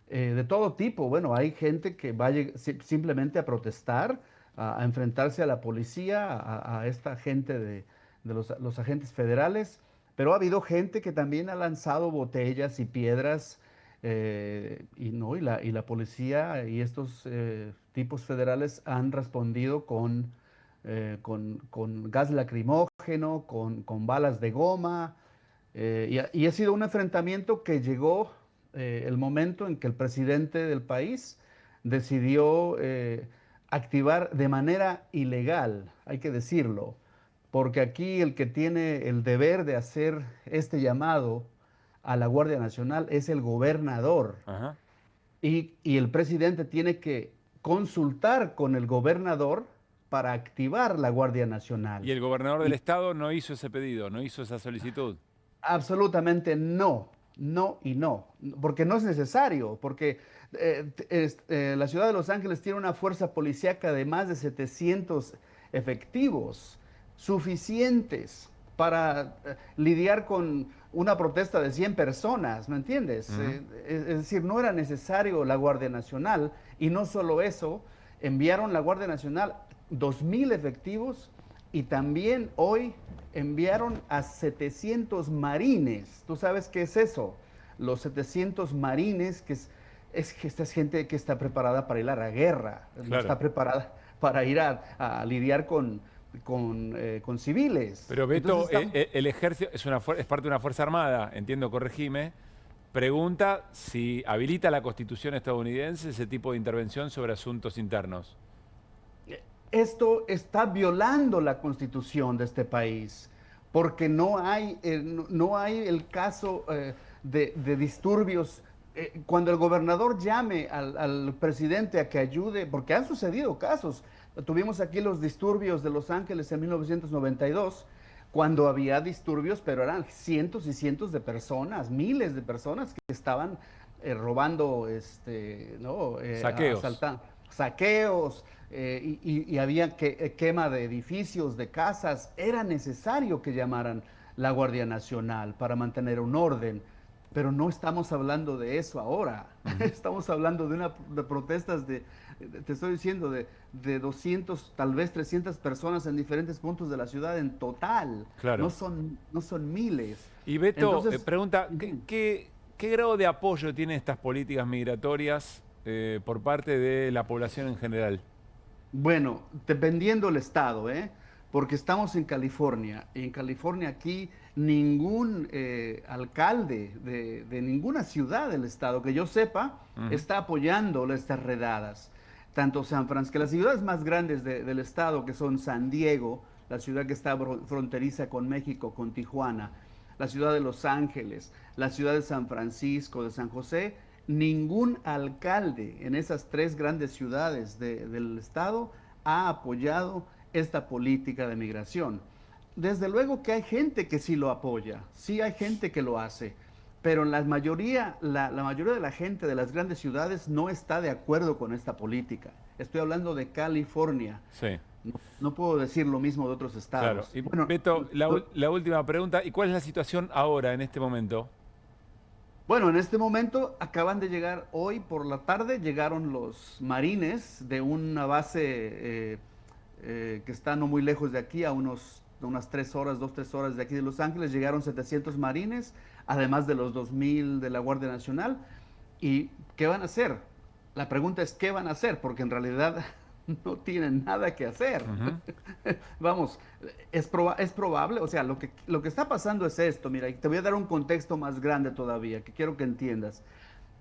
de todo tipo. Bueno, hay gente que va simplemente a protestar, a enfrentarse a la policía, a esta gente de los agentes federales, pero ha habido gente que también ha lanzado botellas y piedras y la policía y estos tipos federales han respondido con gas lacrimógeno, con balas de goma, y ha sido un enfrentamiento que llegó el momento en que el presidente del país decidió activar de manera ilegal, hay que decirlo, porque aquí el que tiene el deber de hacer este llamado a la Guardia Nacional es el gobernador. Y el presidente tiene que consultar con el gobernador para activar la Guardia Nacional. ¿Y el gobernador del estado no hizo ese pedido, no hizo esa solicitud? Absolutamente no, no y no, porque no es necesario, porque la ciudad de Los Ángeles tiene una fuerza policíaca de más de 700 efectivos, suficientes para lidiar con una protesta de 100 personas, ¿me entiendes? Es decir, no era necesario la Guardia Nacional, y no solo eso, enviaron la Guardia Nacional 2,000 efectivos y también hoy enviaron a 700 marines. ¿Tú sabes qué es eso? Los 700 marines, que es que esta es gente que está preparada para ir a la guerra, no está preparada para ir a lidiar con civiles. Pero Beto, el ejército es parte de una fuerza armada, entiendo, corregime. Pregunta si habilita la Constitución estadounidense ese tipo de intervención sobre asuntos internos. Esto está violando la Constitución de este país, porque no hay el caso de disturbios. Cuando el gobernador llame al presidente a que ayude, porque han sucedido casos. Tuvimos aquí los disturbios de Los Ángeles en 1992, cuando había disturbios, pero eran cientos y cientos de personas, miles de personas que estaban robando, saqueos, y había quema de edificios, de casas. Era necesario que llamaran la Guardia Nacional para mantener un orden. Pero no estamos hablando de eso ahora. Estamos hablando de protestas te estoy diciendo, de 200, tal vez 300 personas en diferentes puntos de la ciudad en total. Claro. No son miles. Y Beto, pregunta, ¿qué grado de apoyo tienen estas políticas migratorias por parte de la población en general? Bueno, dependiendo del estado, porque estamos en California, y en California aquí ningún alcalde de ninguna ciudad del estado, que yo sepa, está apoyando estas redadas. Tanto San Francisco, las ciudades más grandes del estado, que son San Diego, la ciudad que está fronteriza con México, con Tijuana, la ciudad de Los Ángeles, la ciudad de San Francisco, de San José, ningún alcalde en esas tres grandes ciudades del estado ha apoyado esta política de migración. Desde luego que hay gente que sí lo apoya, sí hay gente que lo hace, pero la mayoría de la gente de las grandes ciudades no está de acuerdo con esta política. Estoy hablando de California. Sí. No puedo decir lo mismo de otros estados. Claro. Y bueno, Beto, la última pregunta, ¿y cuál es la situación ahora, en este momento? Bueno, en este momento acaban de llegar, hoy por la tarde, llegaron los marines de una base que está no muy lejos de aquí, a unas 3 horas, 2-3 horas de aquí de Los Ángeles. Llegaron 700 marines, además de los 2,000 de la Guardia Nacional. ¿Y qué van a hacer? La pregunta es, ¿qué van a hacer? Porque en realidad no tienen nada que hacer. Vamos, es probable, o sea, lo que está pasando es esto. Mira, y te voy a dar un contexto más grande todavía, que quiero que entiendas.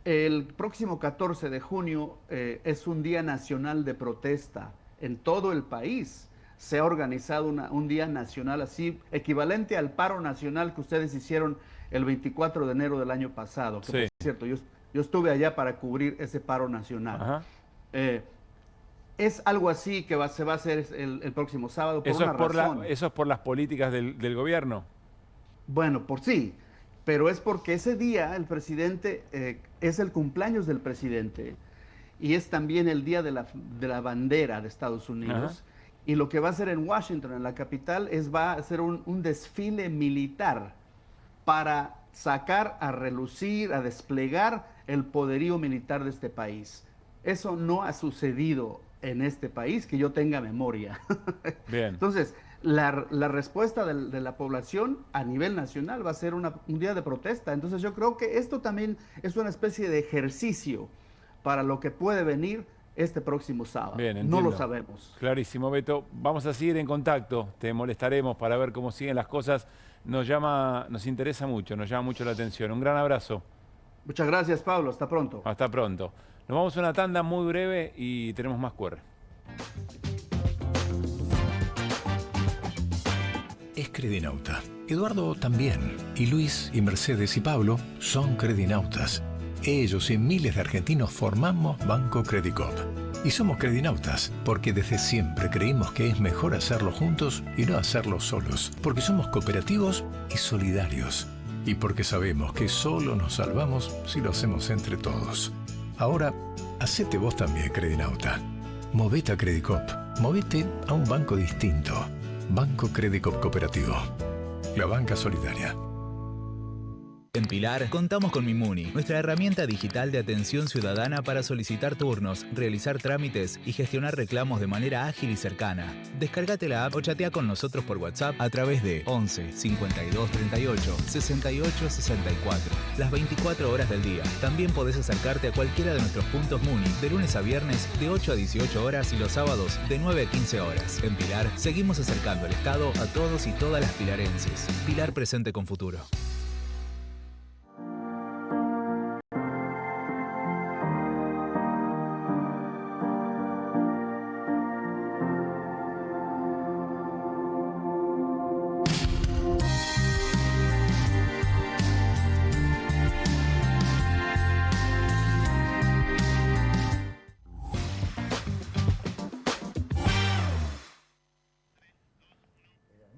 El próximo 14 de junio es un día nacional de protesta en todo el país. Se ha organizado un día nacional así, equivalente al paro nacional que ustedes hicieron el 24 de enero del año pasado. Que, por cierto, yo estuve allá para cubrir ese paro nacional. Es algo así que se va a hacer el próximo sábado por una razón. ¿Eso es por las políticas del gobierno? Bueno, por sí, pero es porque ese día el presidente, es el cumpleaños del presidente y es también el día de la bandera de Estados Unidos. Ajá. Y lo que va a hacer en Washington, en la capital, va a hacer un desfile militar para sacar a relucir, a desplegar el poderío militar de este país. Eso no ha sucedido en este país, que yo tenga memoria. Bien. Entonces, la respuesta de la población a nivel nacional va a ser un día de protesta. Entonces, yo creo que esto también es una especie de ejercicio para lo que puede venir este próximo sábado. Bien, entiendo. No lo sabemos. Clarísimo, Beto. Vamos a seguir en contacto. Te molestaremos para ver cómo siguen las cosas. Nos interesa mucho, nos llama mucho la atención. Un gran abrazo. Muchas gracias, Pablo. Hasta pronto. Hasta pronto. Nos vamos a una tanda muy breve y tenemos más QR. Es Credinauta. Eduardo también. Y Luis y Mercedes y Pablo son Credinautas. Ellos y miles de argentinos formamos Banco Credicop. Y somos Credinautas porque desde siempre creímos que es mejor hacerlo juntos y no hacerlo solos. Porque somos cooperativos y solidarios. Y porque sabemos que solo nos salvamos si lo hacemos entre todos. Ahora, hacete vos también, Credinauta. Movete a Credicop. Movete a un banco distinto. Banco Credicop Cooperativo. La banca solidaria. En Pilar contamos con Mimuni, nuestra herramienta digital de atención ciudadana para solicitar turnos, realizar trámites y gestionar reclamos de manera ágil y cercana. Descárgate la app o chatea con nosotros por WhatsApp a través de 11 52 38 68 64, las 24 horas del día. También podés acercarte a cualquiera de nuestros puntos Muni de lunes a viernes de 8 a 18 horas y los sábados de 9 a 15 horas. En Pilar seguimos acercando el Estado a todos y todas las pilarenses. Pilar presente con futuro.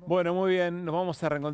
Bueno, muy bien, nos vamos a reencontrar.